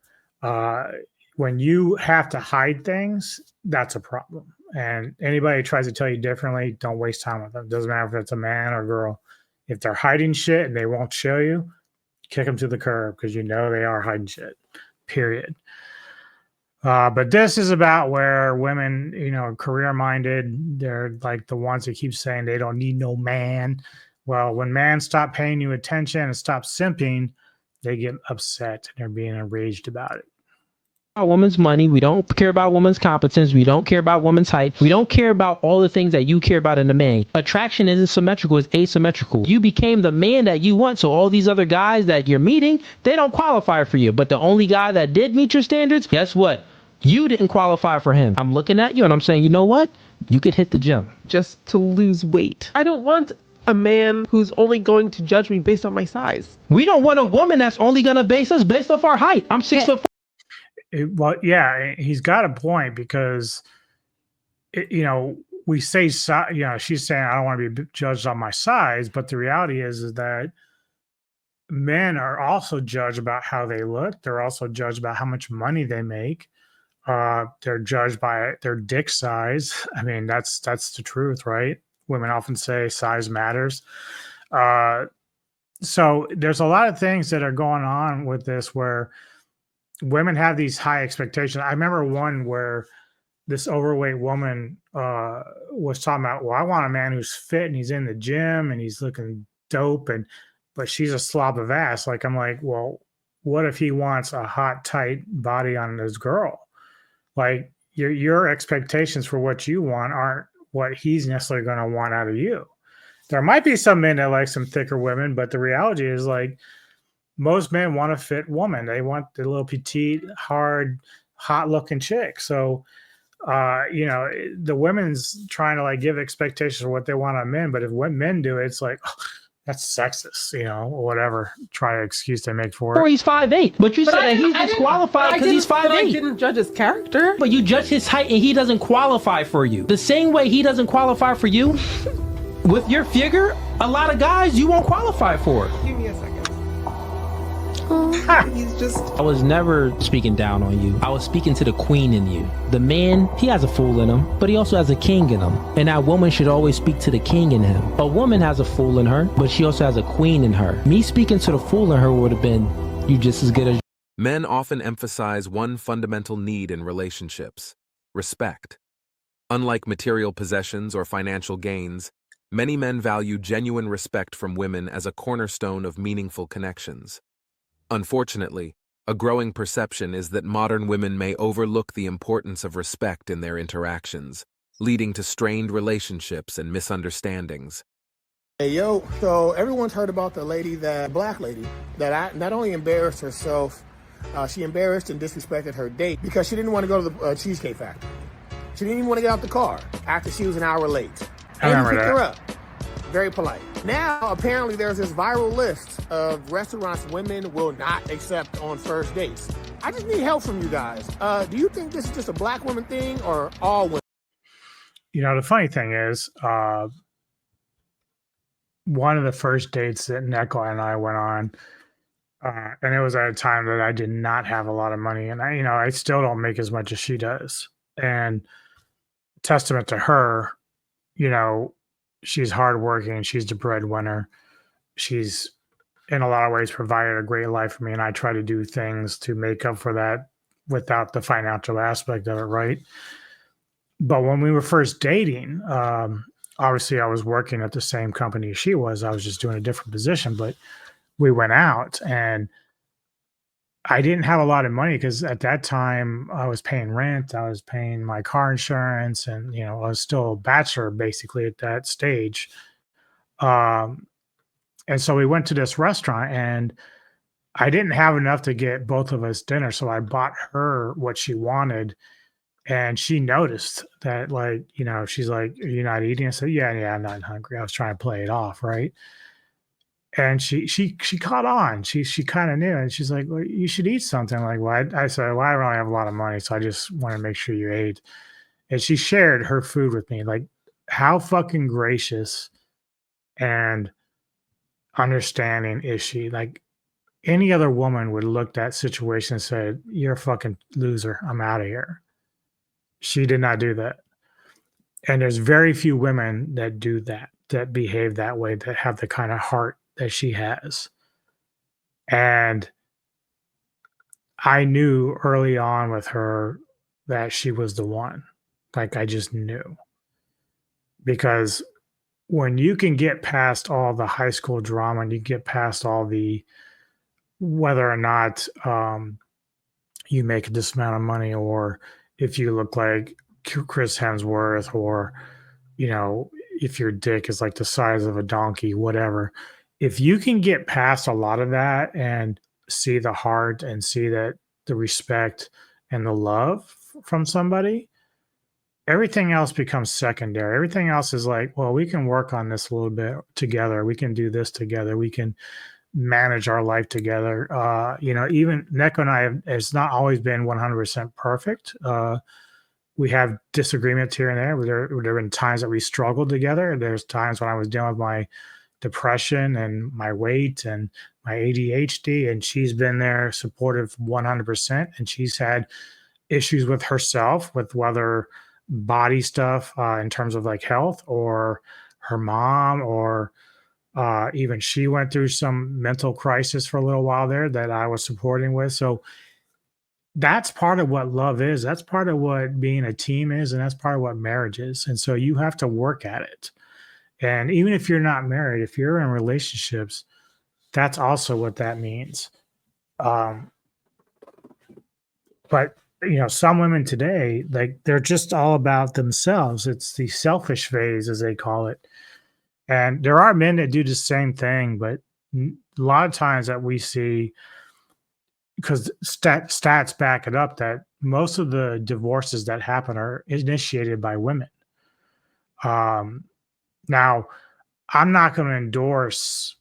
When you have to hide things, that's a problem. And anybody who tries to tell you differently, don't waste time with them. Doesn't matter if it's a man or girl. If they're hiding shit and they won't show you, kick them to the curb, because they are hiding shit, period. But this is about where women, career-minded, they're like the ones that keep saying they don't need no man. Well, when men stop paying you attention and stop simping, they get upset and they're being enraged about it. A woman's money. We don't care about woman's competence. We don't care about woman's height. We don't care about all the things that you care about in a man. Attraction isn't symmetrical, it's asymmetrical. You became the man that you want, so all these other guys that you're meeting, they don't qualify for you. But the only guy that did meet your standards, guess what? You didn't qualify for him. I'm looking at you and I'm saying, you know what? You could hit the gym. Just to lose weight. I don't want a man who's only going to judge me based on my size. We don't want a woman that's only going to base us based off our height. I'm 6'4". Well, yeah, he's got a point, because, we say, she's saying, I don't want to be judged on my size. But the reality is that men are also judged about how they look. They're also judged about how much money they make. They're judged by their dick size. I mean, that's the truth, right? Women often say size matters. So there's a lot of things that are going on with this where women have these high expectations. I remember one where this overweight woman was talking about, well, I want a man who's fit and he's in the gym and he's looking dope, but she's a slob of ass. Like, I'm like, well, what if he wants a hot, tight body on his girl? Like, your expectations for what you want aren't what he's necessarily going to want out of you. There might be some men that like some thicker women, but the reality is, like, most men want a fit woman. They want the little petite, hard, hot-looking chick. So, the women's trying to like give expectations for what they want on men. But if men do it, it's like, oh, that's sexist, or whatever. Try an excuse they make for it. Or he's 5'8", but you said that he's disqualified because he's 5'8". I didn't judge his character. But you judge his height and he doesn't qualify for you. The same way he doesn't qualify for you, with your figure, a lot of guys you won't qualify for. Give me a second. He's just... I was never speaking down on you. I was speaking to the queen in you. The man, he has a fool in him, but he also has a king in him. And that woman should always speak to the king in him. A woman has a fool in her, but she also has a queen in her. Me speaking to the fool in her would have been, you just as good as... Men often emphasize one fundamental need in relationships: respect. Unlike material possessions or financial gains, many men value genuine respect from women as a cornerstone of meaningful connections. Unfortunately, a growing perception is that modern women may overlook the importance of respect in their interactions, leading to strained relationships and misunderstandings. Hey, yo, so everyone's heard about the black lady, that not only embarrassed herself, she embarrassed and disrespected her date because she didn't want to go to the Cheesecake Factory. She didn't even want to get out the car after she was an hour late. I remember picked that. her up. very polite. Now, apparently there's this viral list of restaurants women will not accept on first dates. I just need help from you guys. Do you think this is just a black woman thing or all women? You know, the funny thing is, one of the first dates that Neko and I went on, and it was at a time that I did not have a lot of money, and I still don't make as much as she does. And testament to her, she's hardworking, she's the breadwinner, she's in a lot of ways provided a great life for me, and I try to do things to make up for that without the financial aspect of it, right? But when we were first dating, obviously I was working at the same company as she was. I was just doing a different position, but we went out and I didn't have a lot of money because at that time I was paying rent, I was paying my car insurance, and I was still a bachelor basically at that stage. Um, and so we went to this restaurant and I didn't have enough to get both of us dinner. So I bought her what she wanted. And she noticed that, she's like, "Are you not eating?" I said, "Yeah, I'm not hungry." I was trying to play it off, right? And she caught on. She kind of knew, and she's like, "Well, you should eat something." I'm like, "What?" I said, "Well, I don't really have a lot of money, so I just want to make sure you ate." And she shared her food with me. Like, how fucking gracious and understanding is she? Like, any other woman would look that situation and say, "You're a fucking loser. I'm out of here." She did not do that. And there's very few women that do that, that behave that way, that have the kind of heart that she has. And I knew early on with her that she was the one. Like, I just knew. Because when you can get past all the high school drama and you get past all the whether or not you make this amount of money, or if you look like Chris Hemsworth, or if your dick is like the size of a donkey, whatever. If you can get past a lot of that and see the heart and see that the respect and the love from somebody, everything else becomes secondary. Everything else is like, well, we can work on this a little bit together. We can do this together. We can manage our life together. Even Neko and I it's not always been 100% perfect. We have disagreements here and there. There have been times that we struggled together. There's times when I was dealing with my depression and my weight and my ADHD, and she's been there supportive 100%. And she's had issues with herself, with whether body stuff in terms of like health, or her mom, or even she went through some mental crisis for a little while there that I was supporting with. So that's part of what love is. That's part of what being a team is. And that's part of what marriage is. And so you have to work at it. And even if you're not married, if you're in relationships, that's also what that means. But some women today, like, they're just all about themselves. It's the selfish phase, as they call it. And there are men that do the same thing, but a lot of times that we see, because stats back it up, that most of the divorces that happen are initiated by women. Now, I'm not going to endorse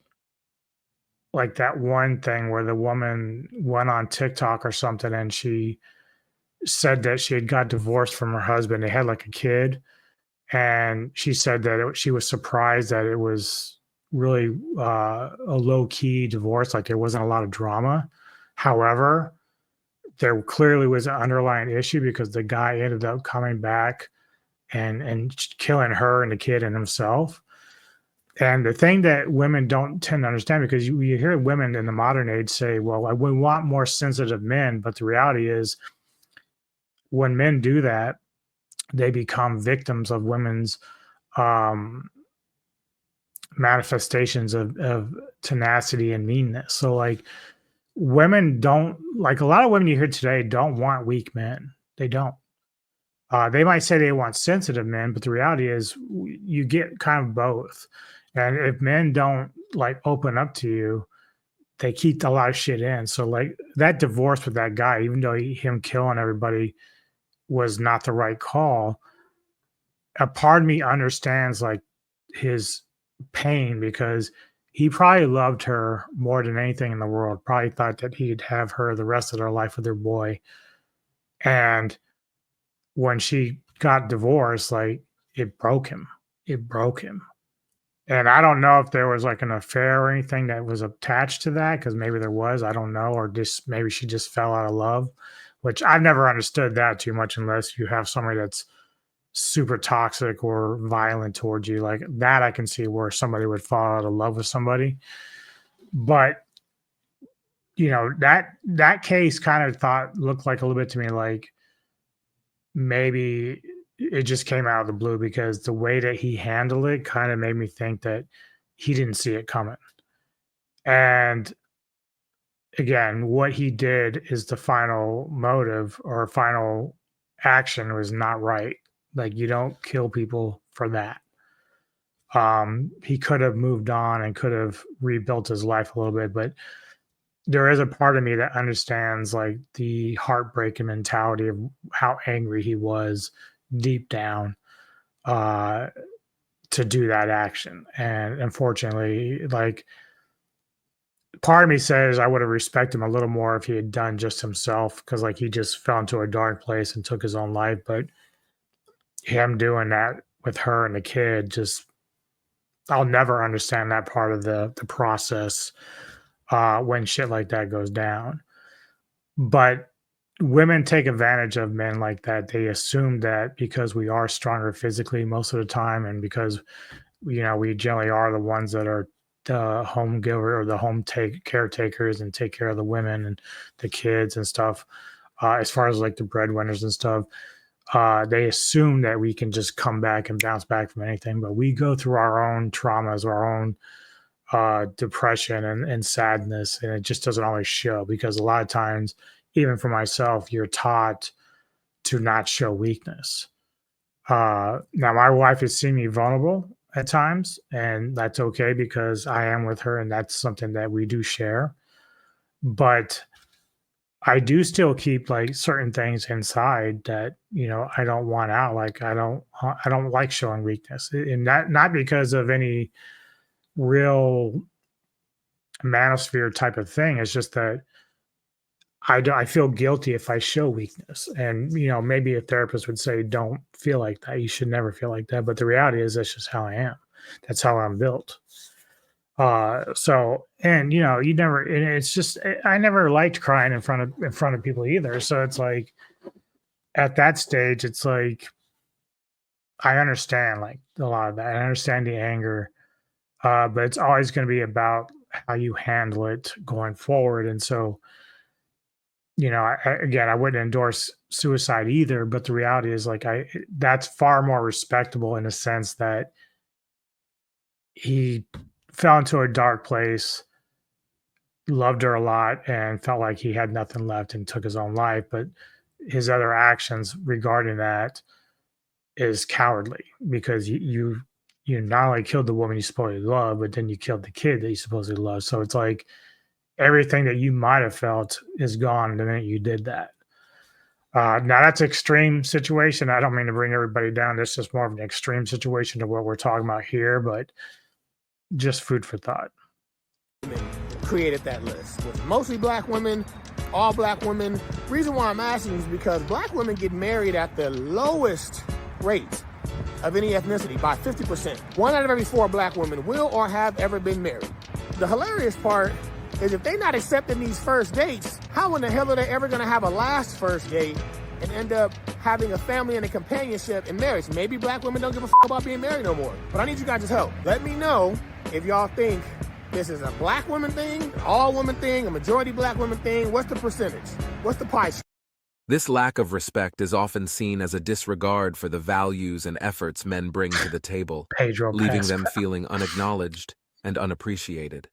like that one thing where the woman went on TikTok or something and she said that she had got divorced from her husband. They had like a kid, and she said that she was surprised that it was really a low-key divorce, like there wasn't a lot of drama. However, there clearly was an underlying issue because the guy ended up coming back and killing her and the kid and himself. And the thing that women don't tend to understand, because you hear women in the modern age say, well, we want more sensitive men. But the reality is, when men do that, they become victims of women's manifestations of tenacity and meanness. So like, women don't, like, a lot of women you hear today don't want weak men. They don't. They might say they want sensitive men, but the reality is you get kind of both. And if men don't like open up to you, they keep a lot of shit in. So like that divorce with that guy, even though him killing everybody was not the right call, a part of me understands like his pain because he probably loved her more than anything in the world. Probably thought that he'd have her the rest of their life with their boy. And when she got divorced, like it broke him. It broke him. And I don't know if there was like an affair or anything that was attached to that, because maybe there was, I don't know, or just maybe she just fell out of love, which I've never understood that too much unless you have somebody that's super toxic or violent towards you. Like that I can see where somebody would fall out of love with somebody. But you know, that case kind of looked like a little bit to me like maybe it just came out of the blue, because the way that he handled it kind of made me think that he didn't see it coming. And again, what he did is the final motive or final action was not right. Like you don't kill people for that. He could have moved on and could have rebuilt his life a little bit, but there is a part of me that understands like the heartbreaking mentality of how angry he was deep down to do that action. And unfortunately, like part of me says I would have respected him a little more if he had done just himself, because like he just fell into a dark place and took his own life. But him doing that with her and the kid, just I'll never understand that part of the process when shit like that goes down. But women take advantage of men like that. They assume that because we are stronger physically most of the time, and because you know we generally are the ones that are the home giver or the caretakers and take care of the women and the kids and stuff, as far as like the breadwinners and stuff, they assume that we can just come back and bounce back from anything. But we go through our own traumas, our own depression and sadness, and it just doesn't always show, because a lot of times, even for myself, you're taught to not show weakness. Now my wife has seen me vulnerable at times, and that's okay because I am with her and that's something that we do share. But I do still keep like certain things inside that, you know, I don't want out. Like I don't like showing weakness, and not because of any real manosphere type of thing. It's just that I feel guilty if I show weakness. And, you know, maybe a therapist would say, don't feel like that. You should never feel like that. But the reality is that's just how I am. That's how I'm built. So, and, you know, and it's just, I never liked crying in front of people either. So it's like, at that stage, it's like, I understand like a lot of that. I understand the anger, but it's always going to be about how you handle it going forward. And so, you know, I wouldn't endorse suicide either, but the reality is like that's far more respectable in the sense that he fell into a dark place, loved her a lot, and felt like he had nothing left and took his own life. But his other actions regarding that is cowardly, because you not only killed the woman you supposedly love, but then you killed the kid that you supposedly love. So it's like everything that you might have felt is gone the minute you did that. Now that's an extreme situation. I don't mean to bring everybody down. This is more of an extreme situation to what we're talking about here, but just food for thought. Created that list with mostly black women, all black women. Reason why I'm asking is because black women get married at the lowest rate of any ethnicity by 50%. 1 out of every 4 black women will or have ever been married. The hilarious part is if they're not accepting these first dates, how in the hell are they ever going to have a last first date and end up having a family and a companionship and marriage? Maybe black women don't give a fuck about being married no more. But I need you guys' help. Let me know if y'all think this is a black woman thing, an all woman thing, a majority black woman thing. What's the percentage? What's the pie share? This lack of respect is often seen as a disregard for the values and efforts men bring to the table, leaving them feeling unacknowledged and unappreciated.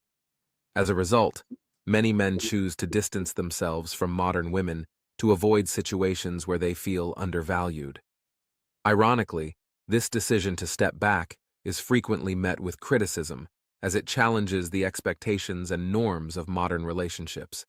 As a result, many men choose to distance themselves from modern women to avoid situations where they feel undervalued. Ironically, this decision to step back is frequently met with criticism, as it challenges the expectations and norms of modern relationships.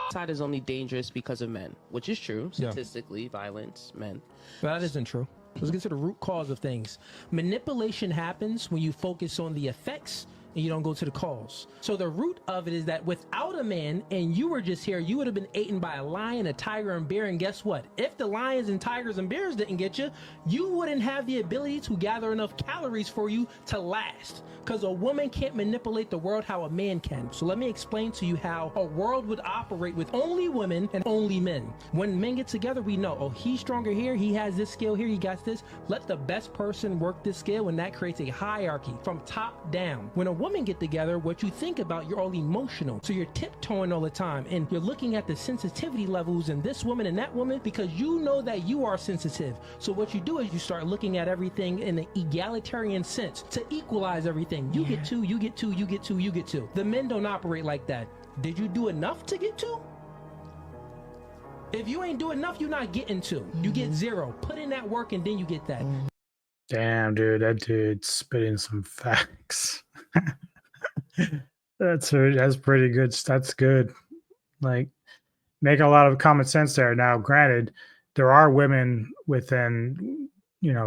Suicide is only dangerous because of men, which is true. Statistically, violence, men. That isn't true. Let's get to the root cause of things. Manipulation happens when you focus on the effects and you don't go to the cause. So the root of it is that without a man and you were just here, you would have been eaten by a lion, a tiger, and bear. And guess what? If the lions and tigers and bears didn't get you, you wouldn't have the ability to gather enough calories for you to last. Because a woman can't manipulate the world how a man can. So let me explain to you how a world would operate with only women and only men. When men get together, we know, oh, he's stronger here, he has this skill here, he got this. Let the best person work this skill, and that creates a hierarchy from top down. When a woman get together, what you think about, you're all emotional. So you're tiptoeing all the time, and you're looking at the sensitivity levels in this woman and that woman because you know that you are sensitive. So what you do is you start looking at everything in an egalitarian sense to equalize everything. You get two, you get two, you get two, you get two. The men don't operate like that. Did you do enough to get two? If you ain't do enough, you're not getting two. You get zero. Put in that work and then you get that. Damn, dude, that dude's spitting some facts. That's pretty good. That's good. Like, make a lot of common sense there. Now, granted, there are women within,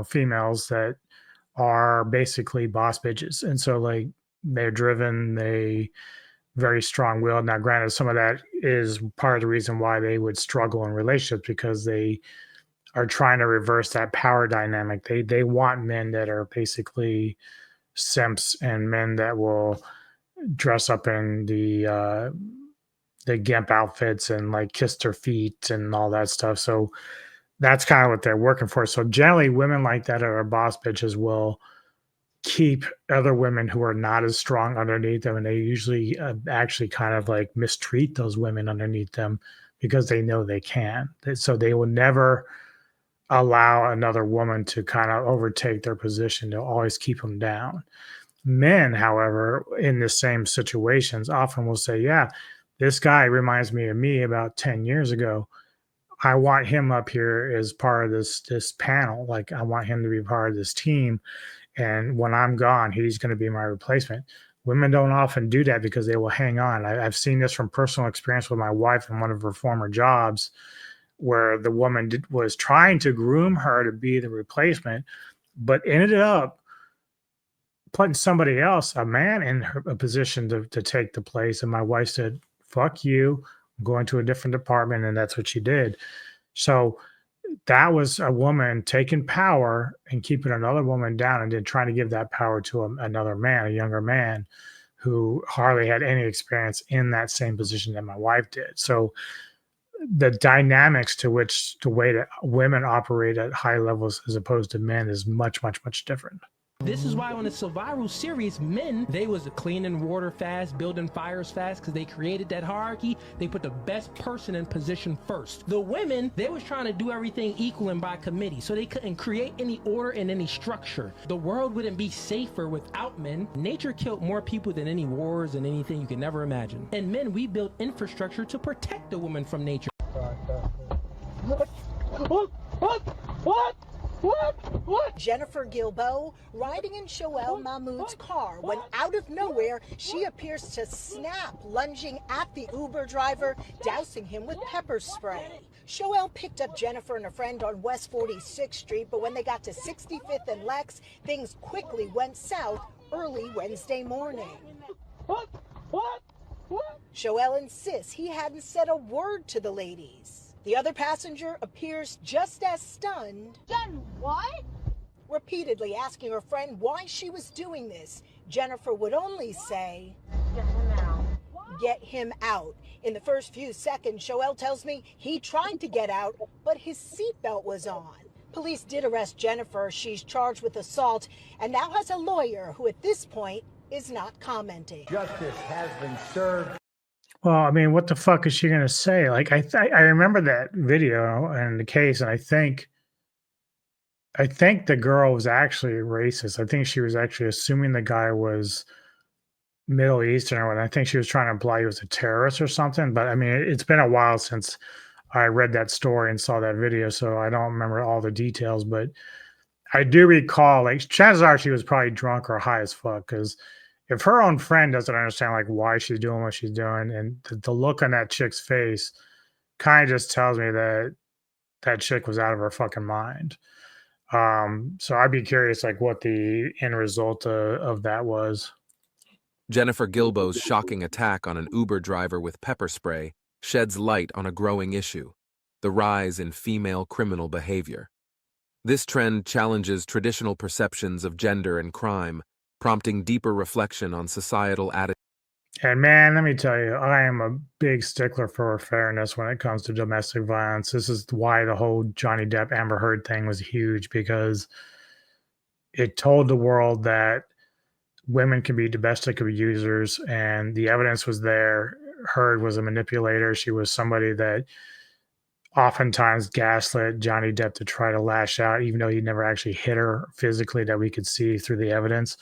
females that are basically boss bitches. And so, like, they're driven, they very strong-willed. Now, granted, some of that is part of the reason why they would struggle in relationships because they are trying to reverse that power dynamic. They want men that are basically simps and men that will dress up in the gimp outfits and like kiss their feet and all that stuff. So that's kind of what they're working for. So generally women like that are boss bitches will keep other women who are not as strong underneath them. And they usually actually kind of like mistreat those women underneath them because they know they can. So they will never allow another woman to kind of overtake their position. They'll always keep them down. Men, however, in the same situations often will say, yeah, this guy reminds me of me about 10 years ago. I want him up here as part of this panel. Like, I want him to be part of this team. And when I'm gone, he's going to be my replacement. Women don't often do that because they will hang on. I've seen this from personal experience with my wife in one of her former jobs, where the woman was trying to groom her to be the replacement, but ended up putting somebody else, a man, in a position to take the place. And my wife said, fuck you, I'm going to a different department. And that's what she did. So that was a woman taking power and keeping another woman down and then trying to give that power to another man, a younger man who hardly had any experience in that same position that my wife did. So the dynamics to which the way that women operate at high levels as opposed to men is much, much, much different. This is why on the survival series, men, they was cleaning water fast, building fires fast, because they created that hierarchy. They put the best person in position first. The women, they was trying to do everything equal and by committee, so they couldn't create any order and any structure. The world wouldn't be safer without men. Nature killed more people than any wars and anything you can never imagine. And men, we built infrastructure to protect the woman from nature. What? Jennifer Gilbo riding in Shoel Mahmoud's car when out of nowhere she appears to snap, lunging at the Uber driver, dousing him with pepper spray. Shoel picked up Jennifer and a friend on West 46th Street, but when they got to 65th and Lex, things quickly went south early Wednesday morning. What? Shoel insists he hadn't said a word to the ladies. The other passenger appears just as stunned. Jen, what? Repeatedly asking her friend why she was doing this. Jennifer would only say, Get him out. Get him out. In the first few seconds, Shoel tells me he tried to get out, but his seatbelt was on. Police did arrest Jennifer. She's charged with assault and now has a lawyer who at this point is not commenting. Justice has been served. Well, I mean, what the fuck is she going to say? Like, I remember that video and the case, and I think the girl was actually racist. I think she was actually assuming the guy was Middle Eastern, or I think she was trying to imply he was a terrorist or something. But I mean, it's been a while since I read that story and saw that video, so I don't remember all the details. But I do recall, like, chances are she was probably drunk or high as fuck, because if her own friend doesn't understand like why she's doing what she's doing, and the look on that chick's face kind of just tells me that that chick was out of her fucking mind. So I'd be curious, like, what the end result of that was. Jennifer Gilbo's shocking attack on an Uber driver with pepper spray sheds light on a growing issue: the rise in female criminal behavior. This trend challenges traditional perceptions of gender and crime, prompting deeper reflection on societal attitudes. And man, let me tell you, I am a big stickler for fairness when it comes to domestic violence. This is why the whole Johnny Depp Amber Heard thing was huge, because it told the world that women can be domestic abusers, and the evidence was there. Heard was a manipulator. She was somebody that oftentimes gaslit Johnny Depp to try to lash out, even though he never actually hit her physically, that we could see through the evidence.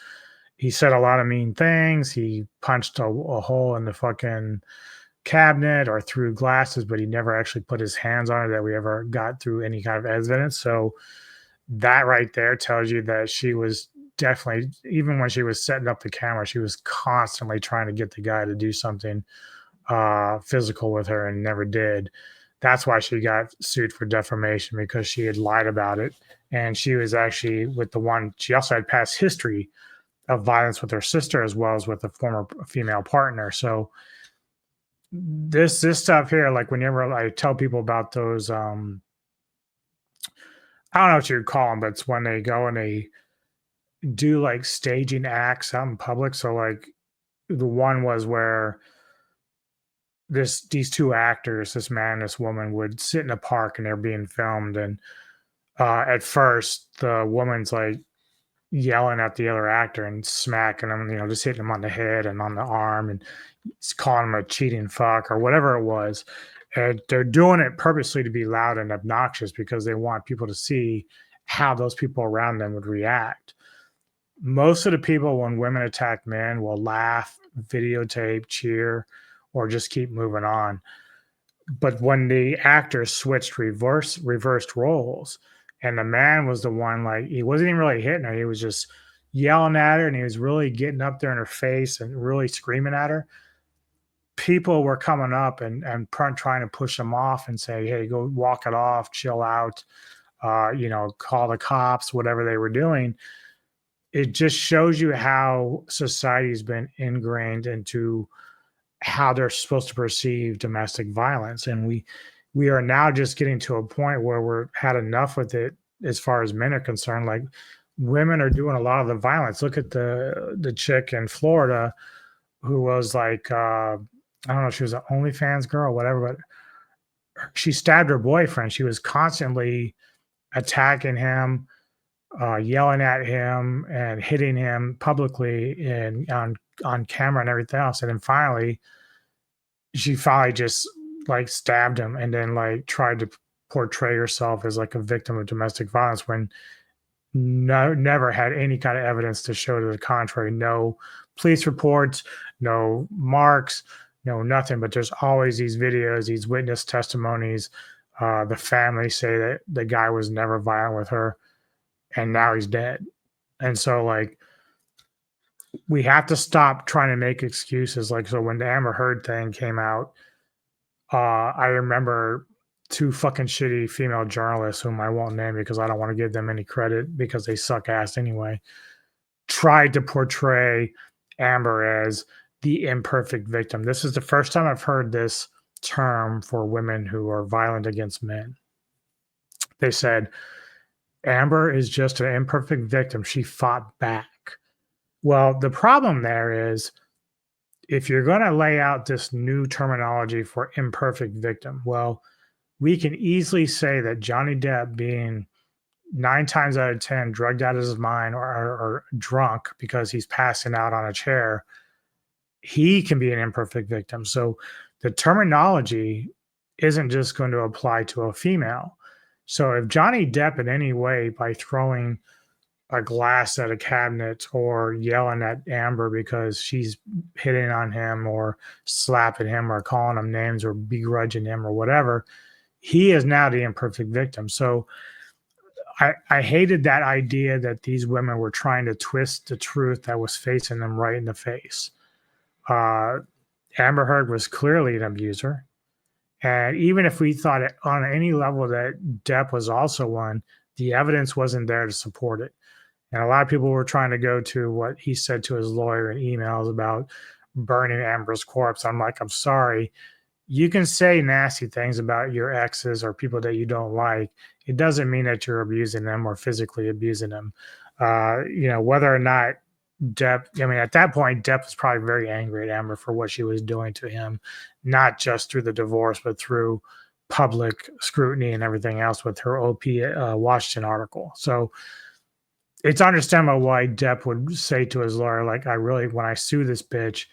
He said a lot of mean things. He punched a hole in the fucking cabinet or threw glasses, but he never actually put his hands on it that we ever got through any kind of evidence. So that right there tells you that she was definitely, even when she was setting up the camera, she was constantly trying to get the guy to do something physical with her and never did. That's why she got sued for defamation, because she had lied about it. And she was actually with the one, she also had past history of violence with her sister as well as with a former female partner. So this stuff here, like whenever I tell people about those, I don't know what you would call them, but it's when they go and they do like staging acts out in public. So like the one was where these two actors, this man and this woman, would sit in a park and they're being filmed. And at first the woman's like yelling at the other actor and smacking him, just hitting him on the head and on the arm and calling him a cheating fuck or whatever it was. And they're doing it purposely to be loud and obnoxious because they want people to see how those people around them would react. Most of the people, when women attack men, will laugh, videotape, cheer, or just keep moving on. But when the actors switched reversed roles, and the man was the one, like, he wasn't even really hitting her. He was just yelling at her, and he was really getting up there in her face and really screaming at her. People were coming up and trying to push him off and say, hey, go walk it off, chill out, call the cops, whatever they were doing. It just shows you how society's been ingrained into how they're supposed to perceive domestic violence. And we are now just getting to a point where we're had enough with it as far as men are concerned. Like, women are doing a lot of the violence. Look at the chick in Florida who was like, I don't know, she was an OnlyFans girl or whatever, but she stabbed her boyfriend. She was constantly attacking him, yelling at him and hitting him publicly and on camera and everything else. And then finally, she just like stabbed him and then like tried to portray herself as like a victim of domestic violence when never had any kind of evidence to show to the contrary. No police reports, no marks, no nothing. But there's always these videos, these witness testimonies. The family say that the guy was never violent with her, and now he's dead. And so, like, we have to stop trying to make excuses. Like, so when the Amber Heard thing came out, I remember two fucking shitty female journalists, whom I won't name because I don't want to give them any credit because they suck ass anyway, tried to portray Amber as the imperfect victim. This is the first time I've heard this term for women who are violent against men. They said, Amber is just an imperfect victim. She fought back. Well, the problem there is, if you're going to lay out this new terminology for imperfect victim, well, we can easily say that Johnny Depp, being 9 times out of 10 drugged out of his mind or drunk because he's passing out on a chair, he can be an imperfect victim. So the terminology isn't just going to apply to a female. So if Johnny Depp in any way, by throwing a glass at a cabinet or yelling at Amber because she's hitting on him or slapping him or calling him names or begrudging him or whatever, he is now the imperfect victim. So I hated that idea that these women were trying to twist the truth that was facing them right in the face. Amber Heard was clearly an abuser. And even if we thought on any level that Depp was also one, the evidence wasn't there to support it. And a lot of people were trying to go to what he said to his lawyer in emails about burning Amber's corpse. I'm like, I'm sorry. You can say nasty things about your exes or people that you don't like. It doesn't mean that you're abusing them or physically abusing them. Whether or not Depp, I mean, at that point, Depp was probably very angry at Amber for what she was doing to him, not just through the divorce, but through public scrutiny and everything else with her OP Washington article. So it's understandable why Depp would say to his lawyer, like, when I sue this bitch,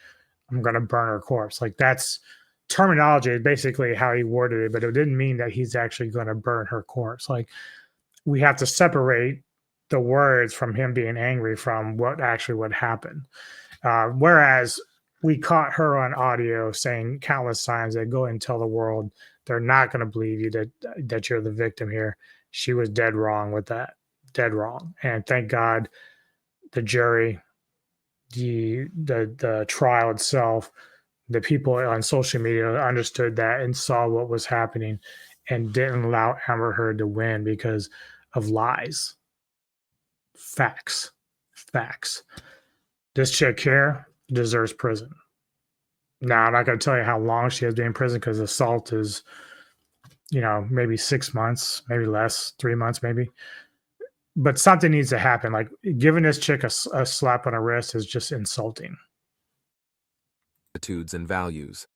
I'm going to burn her corpse. Like, that's terminology, basically how he worded it, but it didn't mean that he's actually going to burn her corpse. Like, we have to separate the words from him being angry from what actually would happen. Whereas we caught her on audio saying countless times that go and tell the world they're not going to believe you that you're the victim here. She was dead wrong with that. Dead wrong. And thank God the jury, the trial itself, the people on social media understood that and saw what was happening and didn't allow Amber Heard to win because of lies. Facts. This chick here deserves prison. Now, I'm not going to tell you how long she has been in prison because assault is, maybe 6 months, maybe less, 3 months, maybe. But something needs to happen. Like, giving this chick a slap on the wrist is just insulting. Attitudes and values.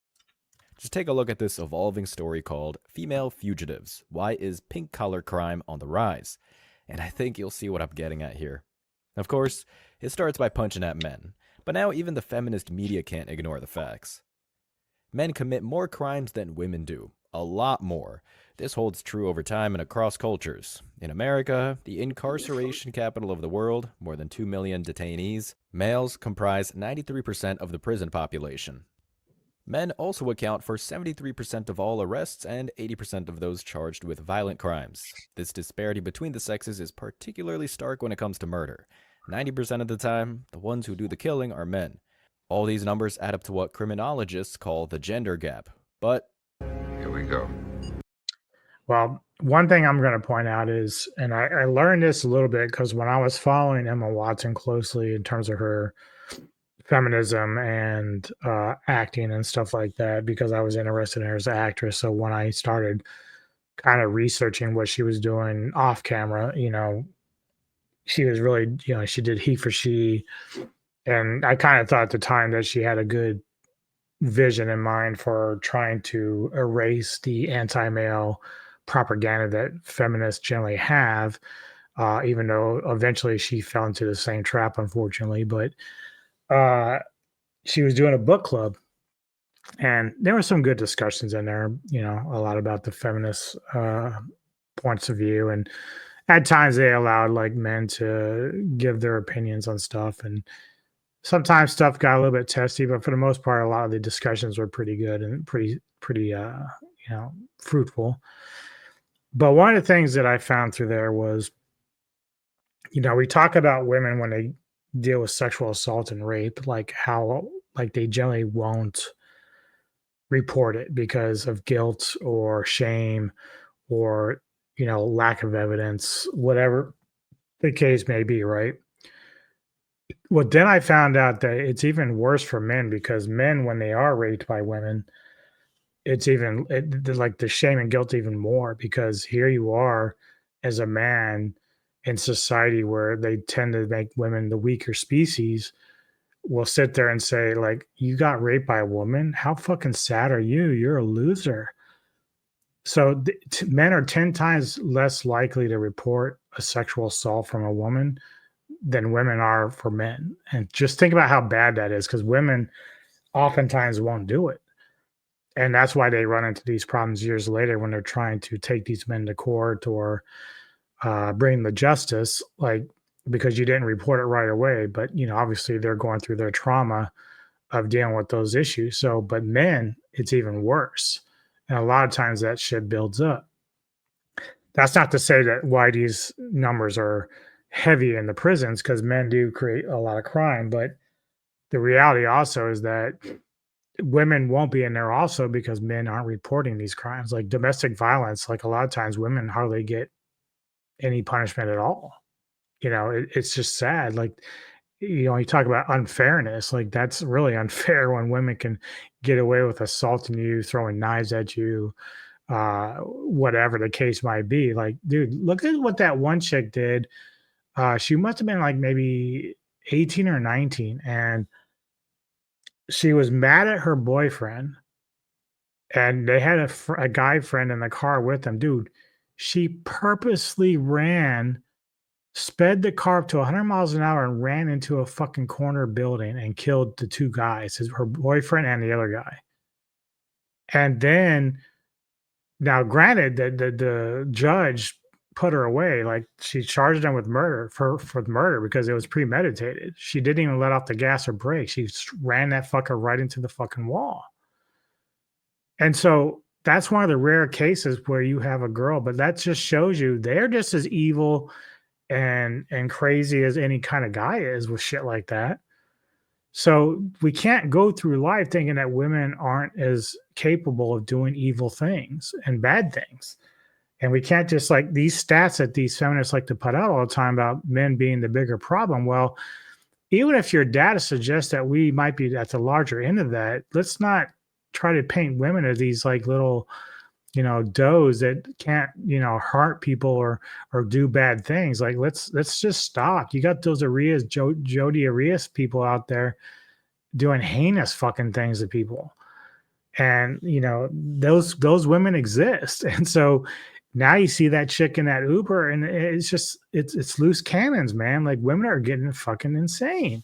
Just take a look at this evolving story called Female Fugitives. Why is pink collar crime on the rise? And I think you'll see what I'm getting at here. Of course, it starts by punching at men, but now even the feminist media can't ignore the facts. Men commit more crimes than women do. A lot more. This holds true over time and across cultures. In America, the incarceration capital of the world, more than 2 million detainees, males comprise 93% of the prison population. Men also account for 73% of all arrests and 80% of those charged with violent crimes. This disparity between the sexes is particularly stark when it comes to murder. 90% of the time, the ones who do the killing are men. All these numbers add up to what criminologists call the gender gap. But here we go. Well, one thing I'm going to point out is, and I learned this a little bit because when I was following Emma Watson closely in terms of her feminism and acting and stuff like that, because I was interested in her as an actress. So when I started kind of researching what she was doing off camera, she was really, she did He for She. And I kind of thought at the time that she had a good vision in mind for trying to erase the anti-male propaganda that feminists generally have, even though eventually she fell into the same trap, unfortunately. But she was doing a book club, and there were some good discussions in there, a lot about the feminist points of view. And at times they allowed like men to give their opinions on stuff. And sometimes stuff got a little bit testy, but for the most part, a lot of the discussions were pretty good and pretty fruitful. But one of the things that I found through there was, we talk about women when they deal with sexual assault and rape, like how like they generally won't report it because of guilt or shame or lack of evidence, whatever the case may be, right? Well, then I found out that it's even worse for men, because men, when they are raped by women, like the shame and guilt even more, because here you are as a man in society where they tend to make women the weaker species, will sit there and say, like, you got raped by a woman? How fucking sad are you? You're a loser. So men are 10 times less likely to report a sexual assault from a woman than women are for men. And just think about how bad that is, because women oftentimes won't do it. And that's why they run into these problems years later when they're trying to take these men to court or bring the justice, like, because you didn't report it right away. But, obviously they're going through their trauma of dealing with those issues. So, but men, it's even worse. And a lot of times that shit builds up. That's not to say that why these numbers are heavy in the prisons, because men do create a lot of crime. But the reality also is that women won't be in there also because men aren't reporting these crimes. Like domestic violence, like a lot of times women hardly get any punishment at all. It's just sad. Like, you talk about unfairness. Like, that's really unfair when women can get away with assaulting you, throwing knives at you, whatever the case might be. Like, dude, look at what that one chick did. She must have been like maybe 18 or 19, and she was mad at her boyfriend, and they had a guy friend in the car with them. Dude, she purposely sped the car up to 100 miles an hour and ran into a fucking corner building and killed the two guys, her boyfriend and the other guy. And then, now granted, the judge put her away. Like, she charged him with murder for murder because it was premeditated. She didn't even let off the gas or brake. She ran that fucker right into the fucking wall. And so that's one of the rare cases where you have a girl, but that just shows you they're just as evil and crazy as any kind of guy is with shit like that. So we can't go through life thinking that women aren't as capable of doing evil things and bad things. And we can't just, like, these stats that these feminists like to put out all the time about men being the bigger problem. Well, even if your data suggests that we might be at the larger end of that, let's not try to paint women as these like little, does that can't, hurt people or do bad things. Like, let's just stop. You got those Jodi Arias people out there doing heinous fucking things to people. And, those women exist. And so now you see that chick in that Uber, and it's just, it's loose cannons, man. Like, women are getting fucking insane.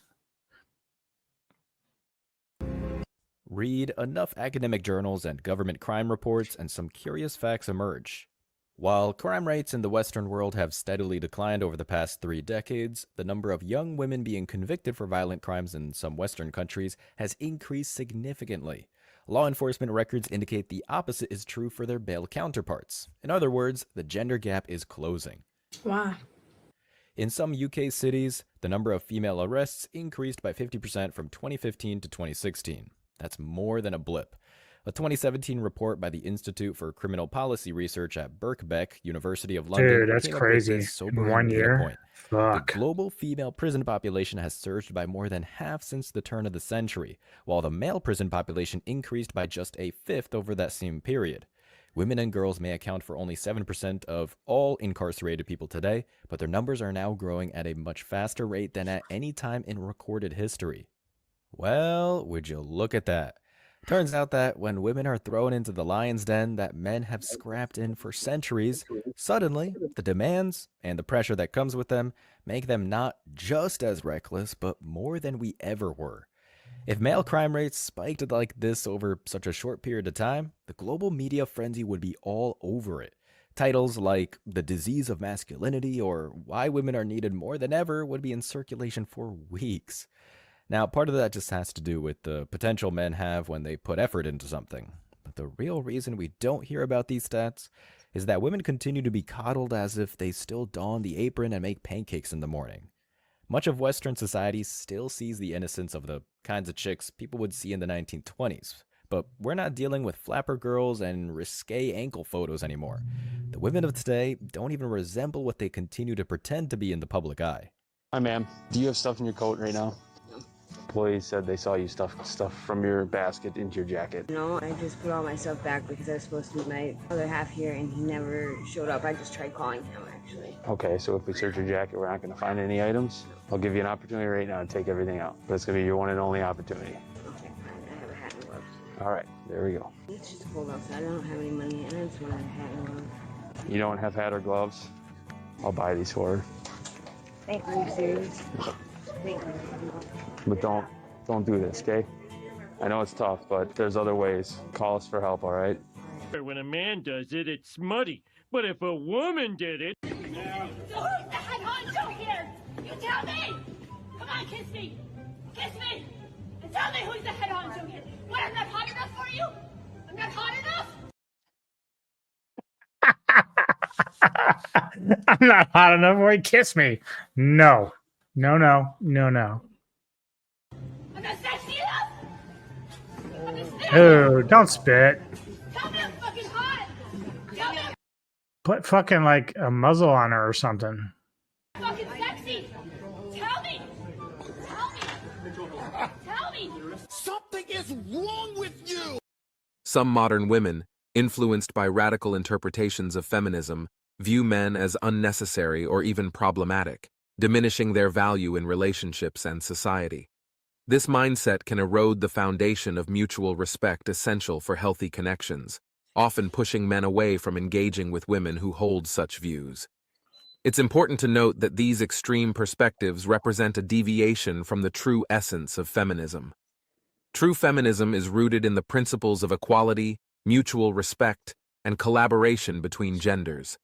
Read enough academic journals and government crime reports, and some curious facts emerge. While crime rates in the Western world have steadily declined over the past 3 decades, the number of young women being convicted for violent crimes in some Western countries has increased significantly. Law enforcement records indicate the opposite is true for their male counterparts. In other words, the gender gap is closing. Why? In some UK cities, the number of female arrests increased by 50% from 2015 to 2016. That's more than a blip. A 2017 report by the Institute for Criminal Policy Research at Birkbeck, University of London, Dude, that's came up with crazy. this In sobering 1 data year? point. Fuck. The global female prison population has surged by more than half since the turn of the century, while the male prison population increased by just a fifth over that same period. Women and girls may account for only 7% of all incarcerated people today, but their numbers are now growing at a much faster rate than at any time in recorded history. Well, would you look at that? Turns out that when women are thrown into the lion's den that men have scrapped in for centuries, suddenly the demands and the pressure that comes with them make them not just as reckless, but more than we ever were. If male crime rates spiked like this over such a short period of time, the global media frenzy would be all over it. Titles like The Disease of Masculinity or Why Women Are Needed More Than Ever would be in circulation for weeks. Now, part of that just has to do with the potential men have when they put effort into something. But the real reason we don't hear about these stats is that women continue to be coddled as if they still don the apron and make pancakes in the morning. Much of Western society still sees the innocence of the kinds of chicks people would see in the 1920s. But we're not dealing with flapper girls and risque ankle photos anymore. The women of today don't even resemble what they continue to pretend to be in the public eye. Hi, ma'am. Do you have stuff in your coat right now? Employees said they saw you stuff from your basket into your jacket. No, I just put all my stuff back because I was supposed to meet my other half here and he never showed up. I just tried calling him, actually. Okay, so if we search your jacket, we're not going to find any items. I'll give you an opportunity right now to take everything out. But it's going to be your one and only opportunity. Okay, fine. I have a hat and gloves. All right, there we go. It's just cold outside. I don't have any money and I just want a hat and gloves. You don't have hat or gloves? I'll buy these for her. Thank you. Are you serious? Thank you. But don't do this, okay? I know it's tough, but there's other ways. Call us for help, all right? When a man does it, it's smutty. But if a woman did it... So who's the head honcho here? You tell me! Come on, kiss me! Kiss me! And tell me who's the head honcho here! What, I'm not hot enough for you? I'm not hot enough? I'm not hot enough for you. Kiss me. No. No, no, no, no. I'm not sexy enough? I'm just Oh, don't spit. Tell me I'm fucking hot! Tell me put fucking like a muzzle on her or something. Fucking sexy. Tell me. Tell me. Tell me. Something is wrong with you! Some modern women, influenced by radical interpretations of feminism, view men as unnecessary or even problematic, diminishing their value in relationships and society. This mindset can erode the foundation of mutual respect essential for healthy connections, often pushing men away from engaging with women who hold such views. It's important to note that these extreme perspectives represent a deviation from the true essence of feminism. True feminism is rooted in the principles of equality, mutual respect, and collaboration between genders.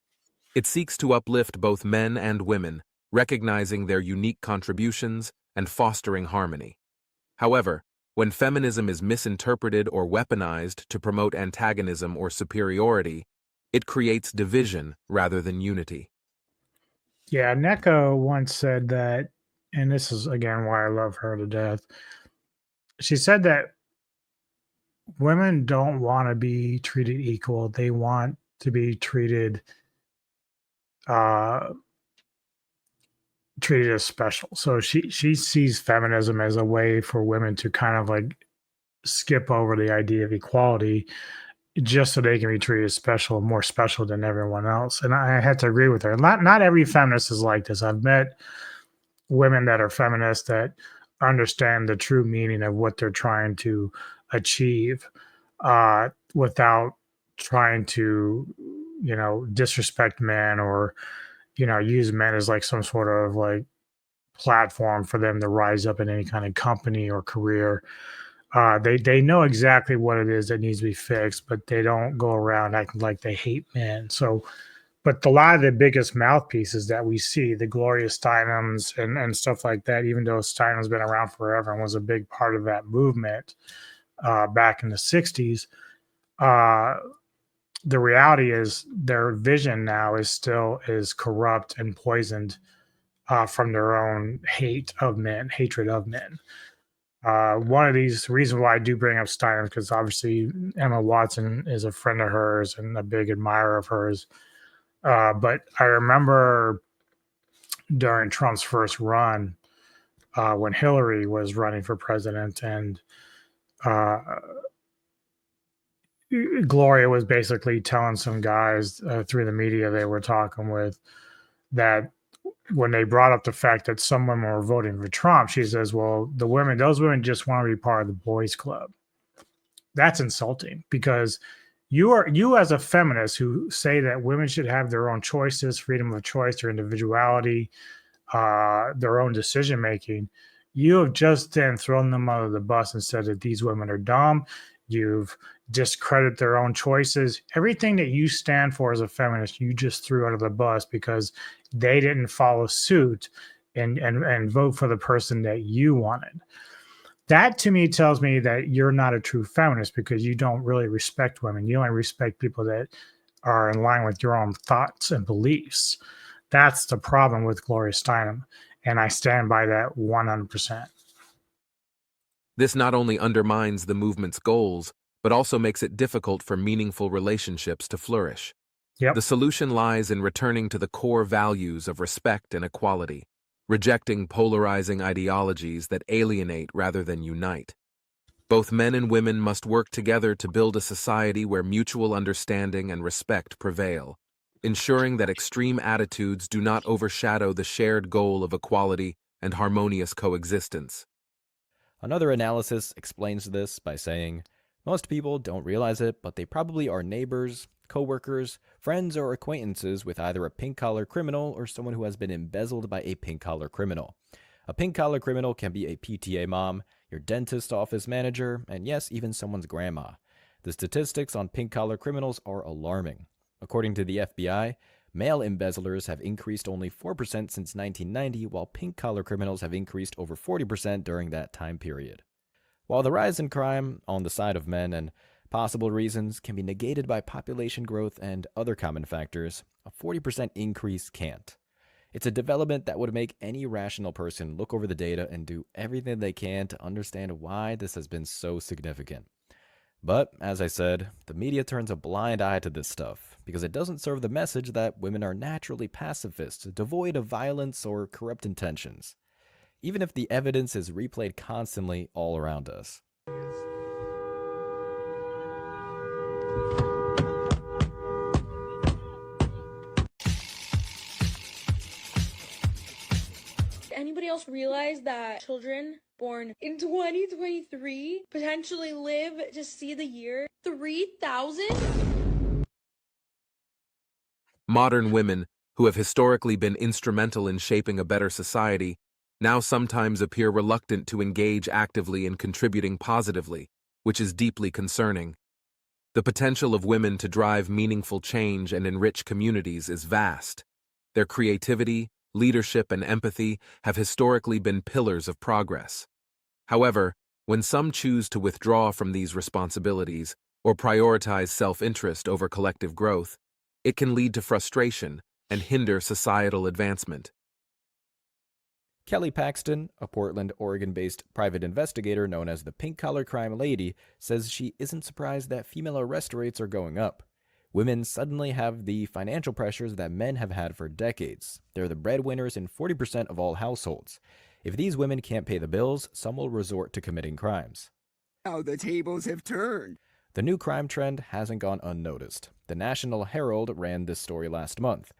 It seeks to uplift both men and women, recognizing their unique contributions and fostering harmony. However, when feminism is misinterpreted or weaponized to promote antagonism or superiority, it creates division rather than unity. Yeah, Neko once said that, and this is again why I love her to death. She said that women don't want to be treated equal. They want to be treated uh treated as special. So she sees feminism as a way for women to kind of like skip over the idea of equality just so they can be treated special, more special than everyone else. And I had to agree with her. Not every feminist is like this. I've met women that are feminists that understand the true meaning of what they're trying to achieve without trying to, disrespect men or, use men as like some sort of like platform for them to rise up in any kind of company or career. They know exactly what it is that needs to be fixed, but they don't go around acting like they hate men. So, but a lot of the biggest mouthpieces that we see, the Gloria Steinems and stuff like that, even though Steinem's been around forever and was a big part of that movement back in the 60s, the reality is their vision now is corrupt and poisoned from their own hatred of men. One of these reasons why I do bring up Steinem, because obviously Emma Watson is a friend of hers and a big admirer of hers. But I remember during Trump's first run, when Hillary was running for president, and Gloria was basically telling some guys through the media they were talking with that when they brought up the fact that some women were voting for Trump, she says, well, those women just want to be part of the boys club. That's insulting, because you as a feminist who say that women should have their own choices, freedom of choice, their individuality, their own decision making, you have just then thrown them under the bus and said that these women are dumb. You've discredited their own choices. Everything that you stand for as a feminist, you just threw under the bus because they didn't follow suit and vote for the person that you wanted. That to me tells me that you're not a true feminist, because you don't really respect women. You only respect people that are in line with your own thoughts and beliefs. That's the problem with Gloria Steinem, and I stand by that 100%. This not only undermines the movement's goals, but also makes it difficult for meaningful relationships to flourish. Yep. The solution lies in returning to the core values of respect and equality, rejecting polarizing ideologies that alienate rather than unite. Both men and women must work together to build a society where mutual understanding and respect prevail, ensuring that extreme attitudes do not overshadow the shared goal of equality and harmonious coexistence. Another analysis explains this by saying, most people don't realize it, but they probably are neighbors, co-workers, friends, or acquaintances with either a pink-collar criminal or someone who has been embezzled by a pink-collar criminal. A pink-collar criminal can be a PTA mom, your dentist office manager, and yes, even someone's grandma. The statistics on pink-collar criminals are alarming. According to the FBI, male embezzlers have increased only 4% since 1990, while pink-collar criminals have increased over 40% during that time period. While the rise in crime on the side of men and possible reasons can be negated by population growth and other common factors, a 40% increase can't. It's a development that would make any rational person look over the data and do everything they can to understand why this has been so significant. But, as I said, the media turns a blind eye to this stuff because it doesn't serve the message that women are naturally pacifists, devoid of violence or corrupt intentions, even if the evidence is replayed constantly all around us. Anybody else realize that children born in 2023 potentially live to see the year 3000? Modern women, who have historically been instrumental in shaping a better society, now sometimes appear reluctant to engage actively in contributing positively, which is deeply concerning. The potential of women to drive meaningful change and enrich communities is vast. Their creativity, leadership, and empathy have historically been pillars of progress. However, when some choose to withdraw from these responsibilities or prioritize self-interest over collective growth, it can lead to frustration and hinder societal advancement. Kelly Paxton, a Portland, Oregon-based private investigator known as the Pink-Collar Crime Lady, says she isn't surprised that female arrest rates are going up. Women suddenly have the financial pressures that men have had for decades. They're the breadwinners in 40% of all households. If these women can't pay the bills, some will resort to committing crimes. How the tables have turned. The new crime trend hasn't gone unnoticed. The National Herald ran this story last month.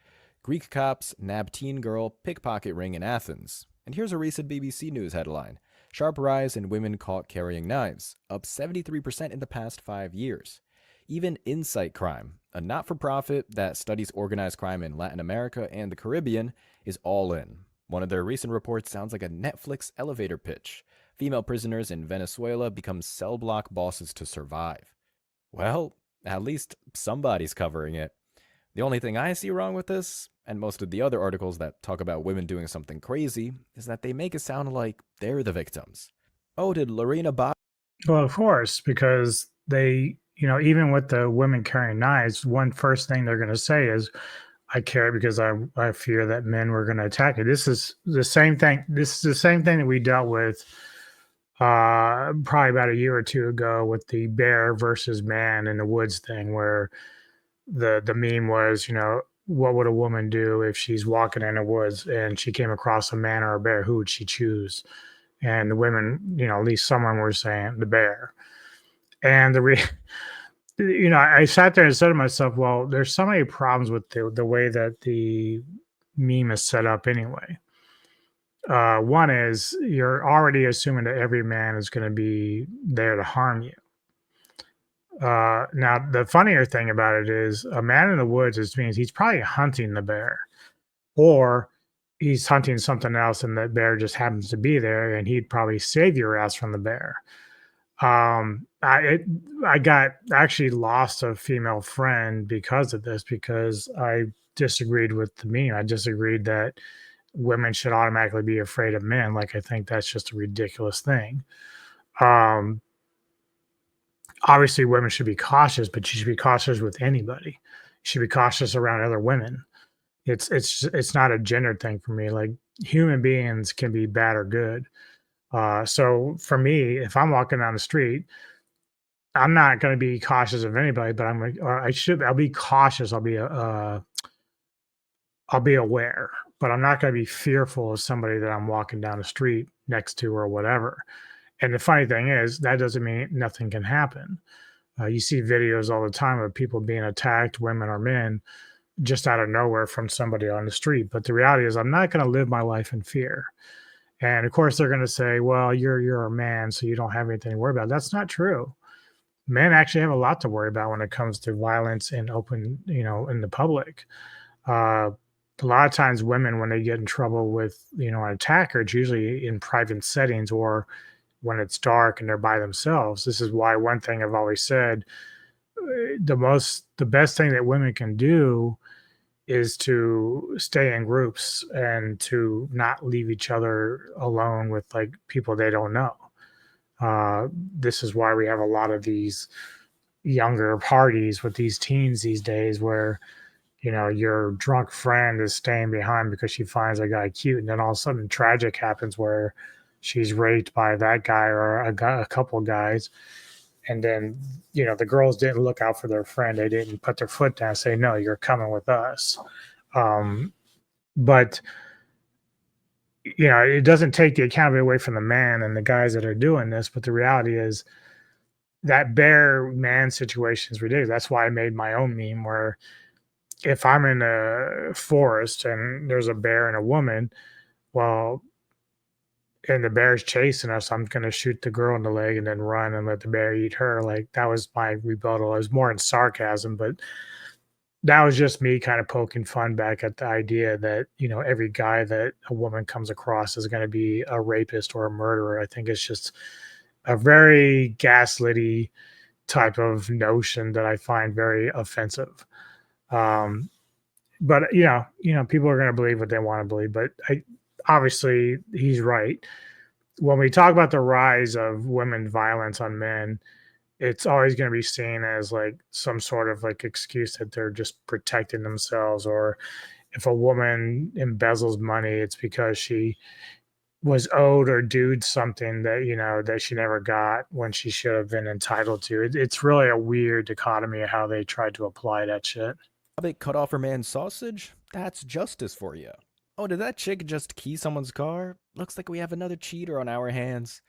Greek cops nab teen girl pickpocket ring in Athens. And here's a recent BBC News headline. Sharp rise in women caught carrying knives, up 73% in the past 5 years. Even Insight Crime, a not-for-profit that studies organized crime in Latin America and the Caribbean, is all in. One of their recent reports sounds like a Netflix elevator pitch. Female prisoners in Venezuela become cell block bosses to survive. Well, at least somebody's covering it. The only thing I see wrong with this, and most of the other articles that talk about women doing something crazy, is that they make it sound like they're the victims. Oh, did Lorena buy? Well, of course, because they, even with the women carrying knives, one first thing they're going to say is, I carry it because I fear that men were going to attack it. This is the same thing. This is the same thing that we dealt with probably about a year or two ago with the bear versus man in the woods thing, where the meme was, what would a woman do if she's walking in the woods and she came across a man or a bear? Who would she choose? And the women, at least someone were saying the bear. And I sat there and said to myself, well, there's so many problems with the way that the meme is set up anyway. One is you're already assuming that every man is going to be there to harm you. Now, the funnier thing about it is a man in the woods means he's probably hunting the bear, or he's hunting something else and the bear just happens to be there and he'd probably save your ass from the bear. I got actually lost a female friend because of this, because I disagreed with the meme. I disagreed that women should automatically be afraid of men. Like, I think that's just a ridiculous thing. Obviously women should be cautious, but you should be cautious with anybody. You should be cautious around other women. It's not a gender thing for me. Like, human beings can be bad or good. So for me, if I'm walking down the street, I'm not going to be cautious of anybody, but I'll be cautious. I'll be aware, but I'm not going to be fearful of somebody that I'm walking down the street next to or whatever. And the funny thing is, that doesn't mean nothing can happen. You see videos all the time of people being attacked, women or men, just out of nowhere from somebody on the street. But the reality is, I'm not going to live my life in fear. And of course, they're going to say, well, you're a man, so you don't have anything to worry about. That's not true. Men actually have a lot to worry about when it comes to violence in open, in the public. A lot of times women, when they get in trouble with, an attacker, it's usually in private settings or when it's dark and they're by themselves. This is why one thing I've always said, the best thing that women can do is to stay in groups and to not leave each other alone with like people they don't know. This is why we have a lot of these younger parties with these teens these days where, your drunk friend is staying behind because she finds a guy cute, and then all of a sudden tragic happens where she's raped by that guy or a couple of guys. And then, the girls didn't look out for their friend. They didn't put their foot down and say, no, you're coming with us. But, it doesn't take the accountability away from the man and the guys that are doing this. But the reality is that bear man situation is ridiculous. That's why I made my own meme where if I'm in a forest and there's a bear and a woman, well, and the bear's chasing us, I'm going to shoot the girl in the leg and then run and let the bear eat her. Like, that was my rebuttal. I was more in sarcasm, but that was just me kind of poking fun back at the idea that, every guy that a woman comes across is going to be a rapist or a murderer. I think it's just a very gaslighty type of notion that I find very offensive. But people are going to believe what they want to believe, but obviously he's right. When we talk about the rise of women violence on men, it's always going to be seen as like some sort of like excuse that they're just protecting themselves. Or if a woman embezzles money, it's because she was owed or due something that, that she never got when she should have been entitled to. It's really a weird dichotomy of how they tried to apply that shit. They cut off her man's sausage? That's justice for you. Oh, did that chick just key someone's car? Looks like we have another cheater on our hands.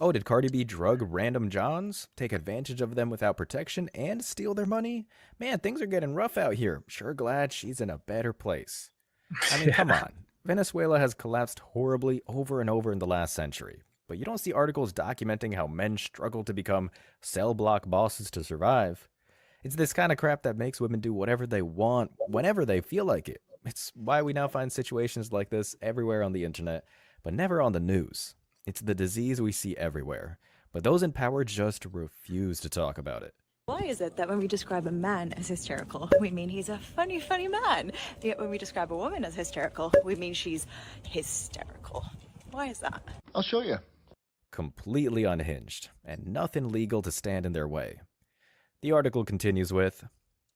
Oh, did Cardi B drug random Johns, take advantage of them without protection, and steal their money? Man, things are getting rough out here. Sure glad she's in a better place. I mean, come on. Venezuela has collapsed horribly over and over in the last century. But you don't see articles documenting how men struggle to become cell block bosses to survive. It's this kind of crap that makes women do whatever they want, whenever they feel like it. It's why we now find situations like this everywhere on the internet, but never on the news. It's the disease we see everywhere, but those in power just refuse to talk about it. Why is it that when we describe a man as hysterical, we mean he's a funny, funny man? Yet when we describe a woman as hysterical, we mean she's hysterical. Why is that? I'll show you. Completely unhinged, and nothing legal to stand in their way. The article continues with,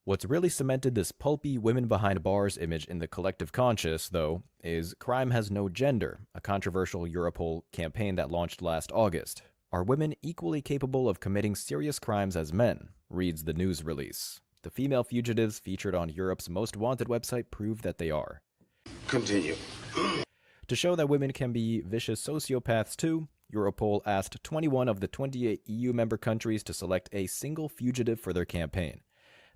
what's really cemented this pulpy women behind bars image in the collective conscious, though, is Crime Has No Gender, a controversial Europol campaign that launched last August. Are women equally capable of committing serious crimes as men? Reads the news release. The female fugitives featured on Europe's Most Wanted website prove that they are. Continue. To show that women can be vicious sociopaths too, Europol asked 21 of the 28 EU member countries to select a single fugitive for their campaign.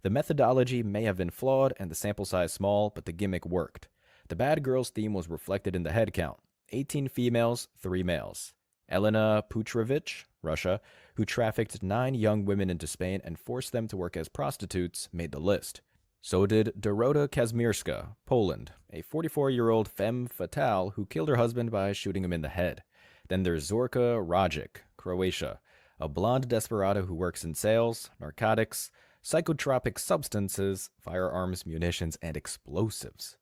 The methodology may have been flawed and the sample size small, but the gimmick worked. The bad girls theme was reflected in the head count. 18 females, 3 males. Elena Putrovic, Russia, who trafficked 9 young women into Spain and forced them to work as prostitutes, made the list. So did Dorota Kazmierska, Poland, a 44-year-old femme fatale who killed her husband by shooting him in the head. Then there's Zorka Rajic, Croatia, a blonde desperado who works in sales, narcotics, psychotropic substances, firearms, munitions, and explosives.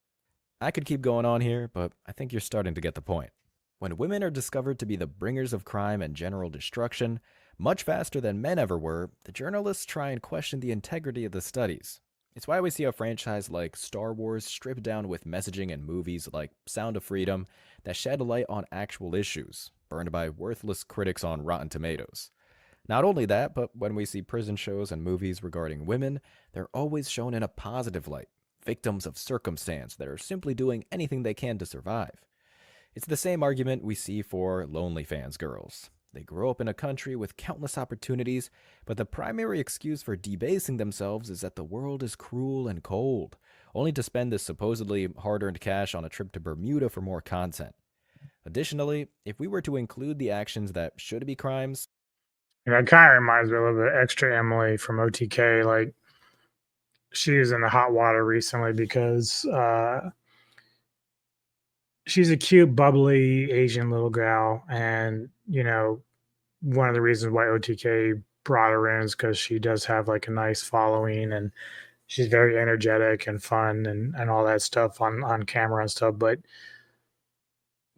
I could keep going on here, but I think you're starting to get the point. When women are discovered to be the bringers of crime and general destruction, much faster than men ever were, the journalists try and question the integrity of the studies. It's why we see a franchise like Star Wars stripped down with messaging and movies like Sound of Freedom that shed light on actual issues, burned by worthless critics on Rotten Tomatoes. Not only that, but when we see prison shows and movies regarding women, they're always shown in a positive light, victims of circumstance that are simply doing anything they can to survive. It's the same argument we see for LonelyFans girls. They grow up in a country with countless opportunities, but the primary excuse for debasing themselves is that the world is cruel and cold, only to spend this supposedly hard-earned cash on a trip to Bermuda for more content. Additionally, if we were to include the actions that should be crimes... That kind of reminds me a little bit of Extra Emily from OTK. Like, she was in the hot water recently because she's a cute, bubbly Asian little gal. And, one of the reasons why OTK brought her in is because she does have like a nice following and she's very energetic and fun and all that stuff on camera and stuff. But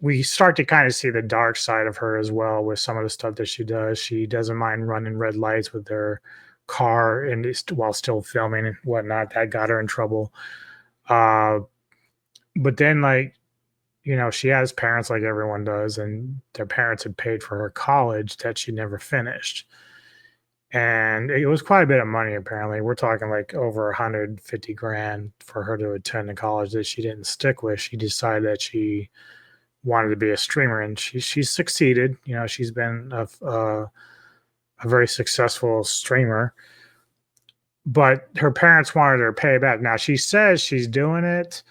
we start to kind of see the dark side of her as well with some of the stuff that she does. She doesn't mind running red lights with her car and while still filming and whatnot. That got her in trouble. But then, like, she has parents like everyone does, and their parents had paid for her college that she never finished. And it was quite a bit of money. Apparently, we're talking like over 150 grand for her to attend a college that she didn't stick with. She decided that she wanted to be a streamer, and she succeeded. You know, she's been a very successful streamer, but her parents wanted her to pay back. Now she says she's doing it,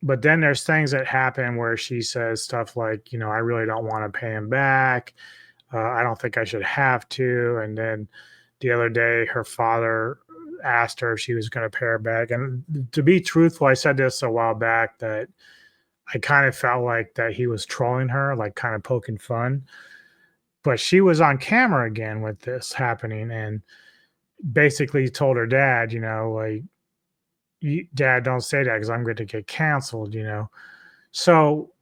but then there's things that happen where she says stuff like, you know, I really don't want to pay him back. I don't think I should have to. And then the other day, her father asked her if she was going to pay her back. And to be truthful, I said this a while back that I kind of felt like that he was trolling her, like kind of poking fun. But she was on camera again with this happening and basically told her dad, you know, like, Dad, don't say that because I'm going to get canceled, you know. So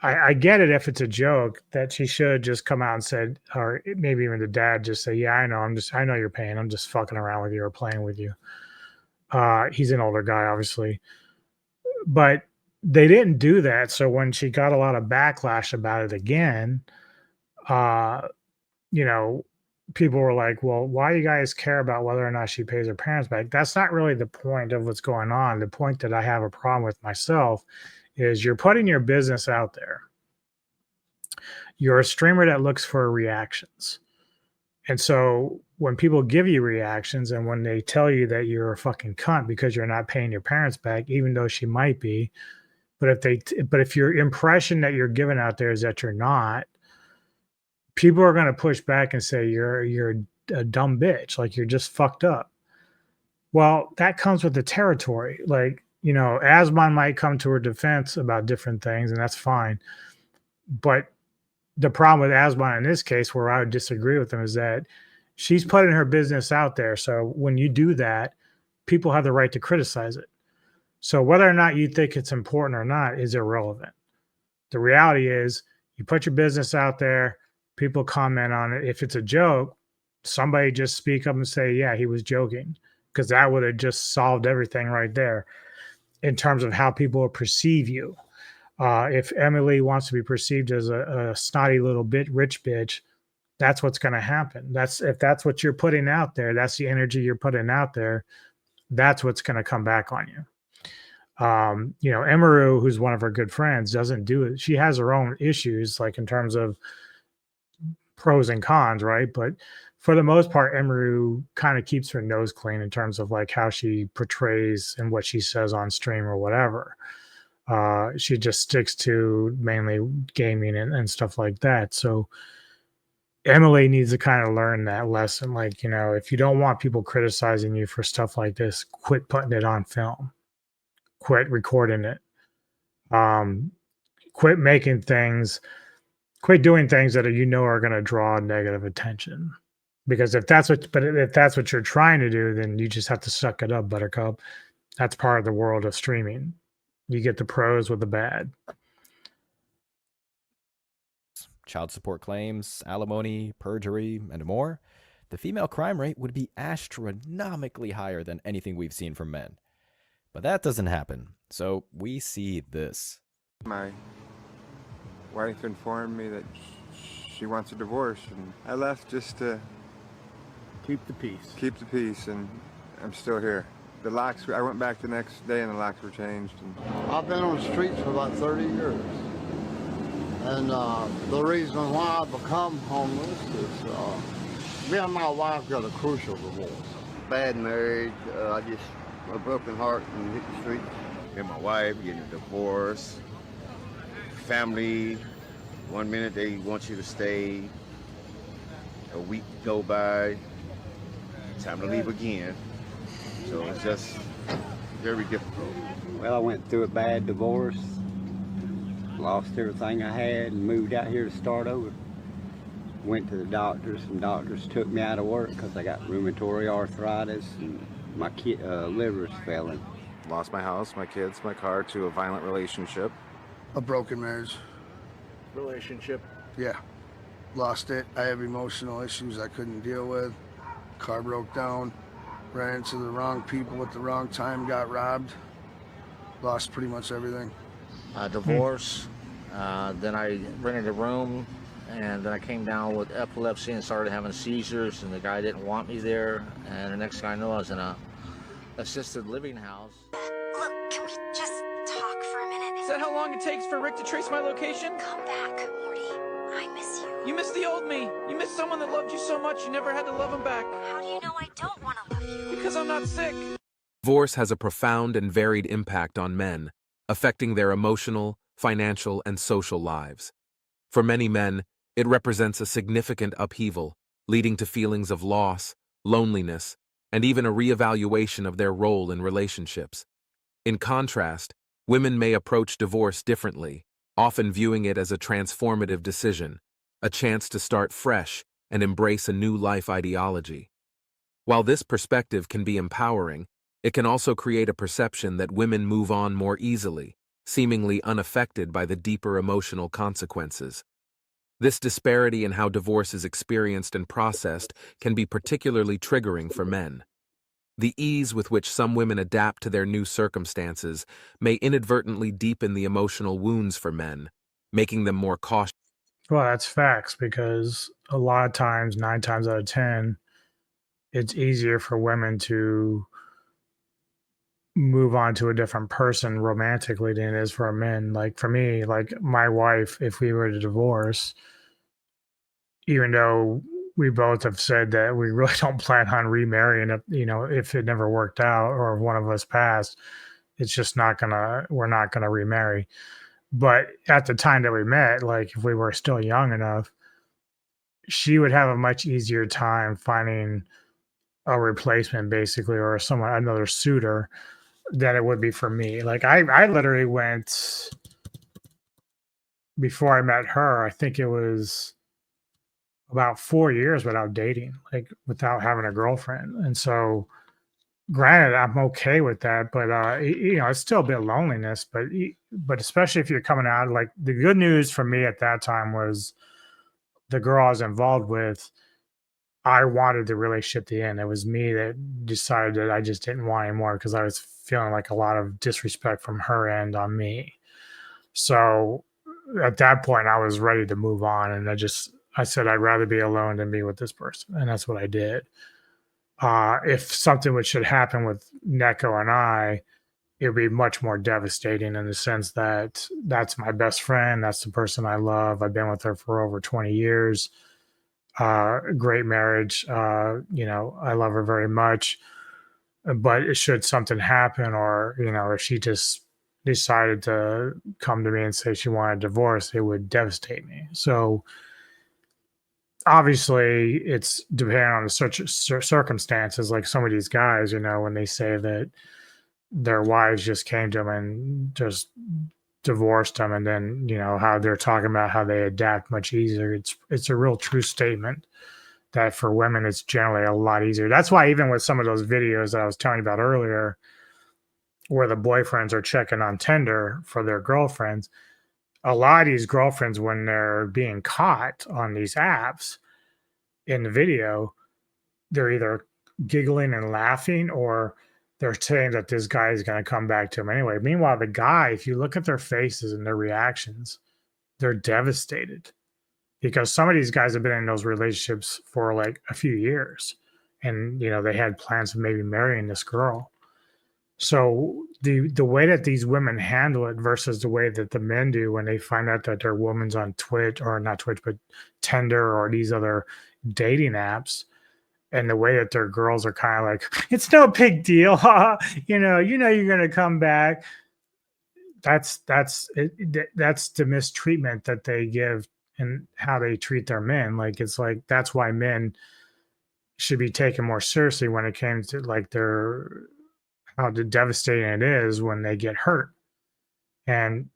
I get it if it's a joke that she should just come out and said, or maybe even the dad just say, yeah, I know you're paying. I'm just fucking around with you or playing with you. He's an older guy, obviously. But they didn't do that. So when she got a lot of backlash about it again, you know, people were like, well, why do you guys care about whether or not she pays her parents back? That's not really the point of what's going on. The point that I have a problem with myself is you're putting your business out there. You're a streamer that looks for reactions. And so when people give you reactions and when they tell you that you're a fucking cunt because you're not paying your parents back, even though she might be, but if your impression that you're giving out there is that you're not, people are going to push back and say you're a dumb bitch, like you're just fucked up. Well, that comes with the territory. Like, you know, Asmon might come to her defense about different things, and that's fine. But the problem with Asmon in this case, where I would disagree with him, is that she's putting her business out there. So when you do that, people have the right to criticize it. So whether or not you think it's important or not is irrelevant. The reality is you put your business out there, people comment on it. If it's a joke, somebody just speak up and say, yeah, he was joking, because that would have just solved everything right there in terms of how people perceive you. If Emily wants to be perceived as a snotty little rich bitch, that's what's going to happen. If that's what you're putting out there, that's the energy you're putting out there, that's what's going to come back on you. You know, Emaru, who's one of her good friends, doesn't do it. She has her own issues, like in terms of pros and cons, right? But for the most part, Emaru kind of keeps her nose clean in terms of like how she portrays and what she says on stream or whatever. She just sticks to mainly gaming and stuff like that. So Emily needs to kind of learn that lesson. Like, you know, if you don't want people criticizing you for stuff like this, quit putting it on film. Quit recording it. Quit making things. Quit doing things that you know are going to draw negative attention. Because if that's what you're trying to do, then you just have to suck it up, Buttercup. That's part of the world of streaming. You get the pros with the bad. Child support claims, alimony, perjury, and more, the female crime rate would be astronomically higher than anything we've seen from men. But that doesn't happen, so we see this. My wife informed me that she wants a divorce, and I left just to keep the peace. Keep the peace, and I'm still here. The locks, I went back the next day and the locks were changed. And I've been on the streets for about 30 years. And the reason why I become homeless is me and my wife got a crucial divorce. Bad marriage, I just a broken heart and hit the streets. Me and my wife getting a divorce. Family, 1 minute they want you to stay. A week go by, time to leave again. So it's just very difficult. Well, I went through a bad divorce, lost everything I had, and moved out here to start over. Went to the doctors, and doctors took me out of work because I got rheumatoid arthritis and my liver's failing. Lost my house, my kids, my car to a violent relationship. A broken marriage. Relationship. Yeah, lost it. I have emotional issues I couldn't deal with. Car broke down. Ran into the wrong people at the wrong time, got robbed, lost pretty much everything. Divorce, then I rented a room and then I came down with epilepsy and started having seizures, and the guy didn't want me there, and the next thing I know, I was in a assisted living house. Look, can we just talk for a minute? Is that how long it takes for Rick to trace my location? Come back, Morty. I miss you. You miss the old me. You miss someone that loved you so much you never had to love him back. How do you know I don't want to love you? Because I'm not sick. Divorce has a profound and varied impact on men, affecting their emotional, financial, and social lives. For many men, it represents a significant upheaval, leading to feelings of loss, loneliness, and even a reevaluation of their role in relationships. In contrast, women may approach divorce differently, often viewing it as a transformative decision, a chance to start fresh and embrace a new life ideology. While this perspective can be empowering, it can also create a perception that women move on more easily, seemingly unaffected by the deeper emotional consequences. This disparity in how divorce is experienced and processed can be particularly triggering for men. The ease with which some women adapt to their new circumstances may inadvertently deepen the emotional wounds for men, making them more cautious. Well, that's facts because a lot of times, 9 times out of 10, it's easier for women to move on to a different person romantically than it is for men. Like for me, like my wife, if we were to divorce, even though we both have said that we really don't plan on remarrying it, if it never worked out or if one of us passed, it's just we're not gonna remarry. But at the time that we met, like if we were still young enough, she would have a much easier time finding a replacement basically or another suitor than it would be for me. Like I literally went before I met her, I think it was about 4 years without dating, like without having a girlfriend. And so granted, I'm okay with that, but it's still a bit of loneliness, but especially if you're coming out, like the good news for me at that time was the girl I was involved with, I wanted the relationship to end. It was me that decided that I just didn't want anymore because I was feeling like a lot of disrespect from her end on me. So at that point, I was ready to move on, and I said I'd rather be alone than be with this person, and that's what I did. If something should happen with Neko and I, it would be much more devastating in the sense that that's my best friend. That's the person I love. I've been with her for over 20 years. Great marriage. I love her very much. But should something happen, or if she just decided to come to me and say she wanted a divorce, it would devastate me. So obviously, it's depending on the circumstances. Like some of these guys, when they say that their wives just came to them and just divorced them, and then how they're talking about how they adapt much easier. It's a real true statement that for women it's generally a lot easier. That's why even with some of those videos that I was telling you about earlier, where the boyfriends are checking on Tinder for their girlfriends, a lot of these girlfriends, when they're being caught on these apps in the video, they're either giggling and laughing or they're saying that this guy is going to come back to them anyway. Meanwhile, the guy, if you look at their faces and their reactions, they're devastated because some of these guys have been in those relationships for like a few years and, they had plans of maybe marrying this girl. So the way that these women handle it versus the way that the men do when they find out that their woman's on Twitch, or not Twitch, but Tinder or these other dating apps, and the way that their girls are kind of like, it's no big deal. You're going to come back. That's the mistreatment that they give and how they treat their men. Like, it's like, that's why men should be taken more seriously when it came to like how devastating it is when they get hurt. And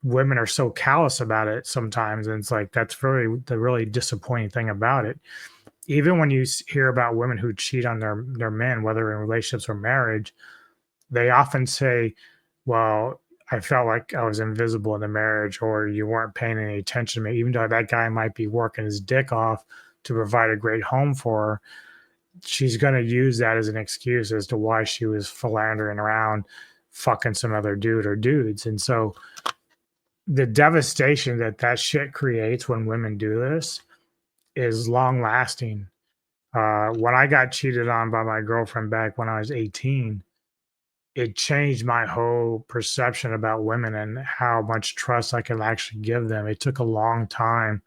women are so callous about it sometimes. And it's like, that's the really disappointing thing about it. Even when you hear about women who cheat on their men, whether in relationships or marriage, they often say, well, I felt like I was invisible in the marriage, or you weren't paying any attention to me, even though that guy might be working his dick off to provide a great home for her. She's going to use that as an excuse as to why she was philandering around fucking some other dude or dudes. And so the devastation that shit creates when women do this is long lasting. When I got cheated on by my girlfriend back when I was 18, it changed my whole perception about women and how much trust I could actually give them. It took a long time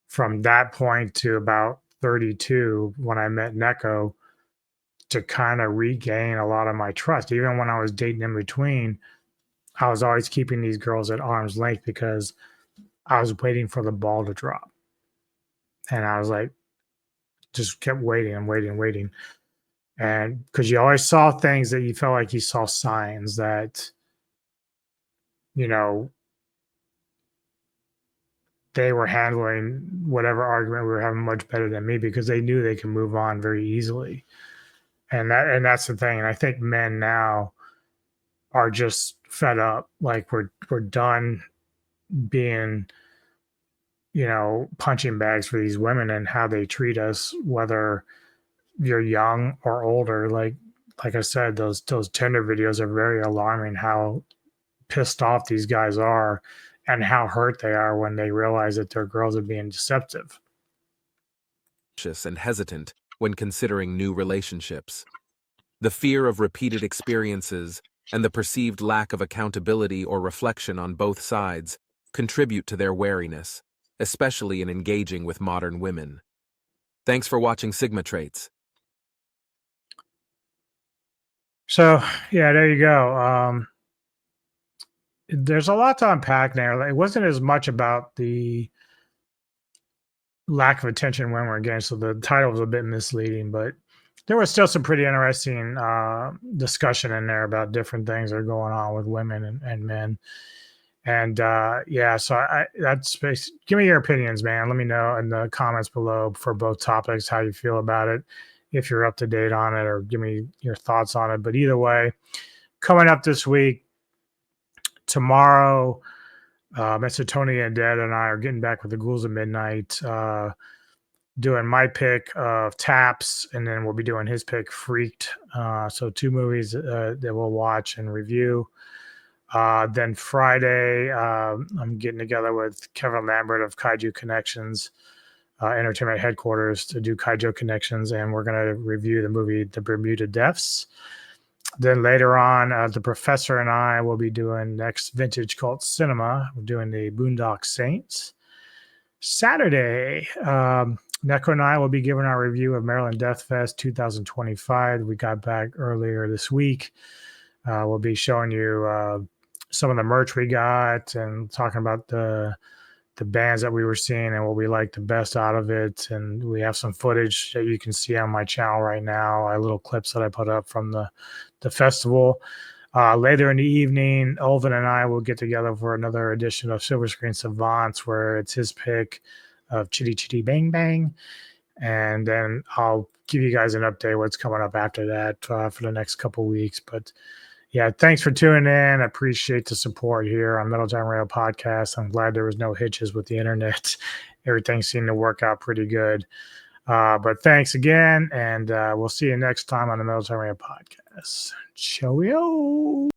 from that point to about 32 when I met Neko to kind of regain a lot of my trust. Even when I was dating in between, I was always keeping these girls at arm's length because I was waiting for the ball to drop. And I was like, just kept waiting and waiting and waiting. And because you always saw things that you felt like you saw signs that, you know, they were handling whatever argument we were having much better than me because they knew they could move on very easily. And that's the thing. And I think men now are just fed up. Like we're done being, you know, punching bags for these women and how they treat us, whether you're young or older. Like I said, those Tinder videos are very alarming how pissed off these guys are and how hurt they are when they realize that their girls are being deceptive. And hesitant when considering new relationships. The fear of repeated experiences and the perceived lack of accountability or reflection on both sides contribute to their wariness, especially in engaging with modern women. Thanks for watching Sigma Traits. So, yeah, there you go. There's a lot to unpack there. It wasn't as much about the lack of attention women were getting, so the title was a bit misleading, but there was still some pretty interesting discussion in there about different things that are going on with women and men. And yeah, so that's basically, give me your opinions, man. Let me know in the comments below for both topics how you feel about it, if you're up to date on it, or give me your thoughts on it. But either way, coming up this week, tomorrow, Mr. Tony and Dad and I are getting back with the Ghouls of Midnight, doing my pick of Taps, and then we'll be doing his pick, Freaked. So 2 movies that we'll watch and review. Then Friday, I'm getting together with Kevin Lambert of Kaiju Connections, Entertainment Headquarters, to do Kaiju Connections, and we're going to review the movie The Bermuda Deaths. Then later on, the professor and I will be doing next Vintage Cult Cinema. We're doing the Boondock Saints. Saturday, Neko and I will be giving our review of Maryland Death Fest 2025. We got back earlier this week. We'll be showing you some of the merch we got and talking about the bands that we were seeing and what we liked the best out of it. And we have some footage that you can see on my channel right now, little clips that I put up from the festival. Later in the evening, Olvin and I will get together for another edition of Silver Screen Savants, where it's his pick of Chitty Chitty Bang Bang. And then I'll give you guys an update what's coming up after that for the next couple weeks. But yeah, thanks for tuning in. I appreciate the support here on Metal Time Radio Podcast. I'm glad there was no hitches with the internet. Everything seemed to work out pretty good. But thanks again, and we'll see you next time on the Metal Time Radio Podcast. Cheerio.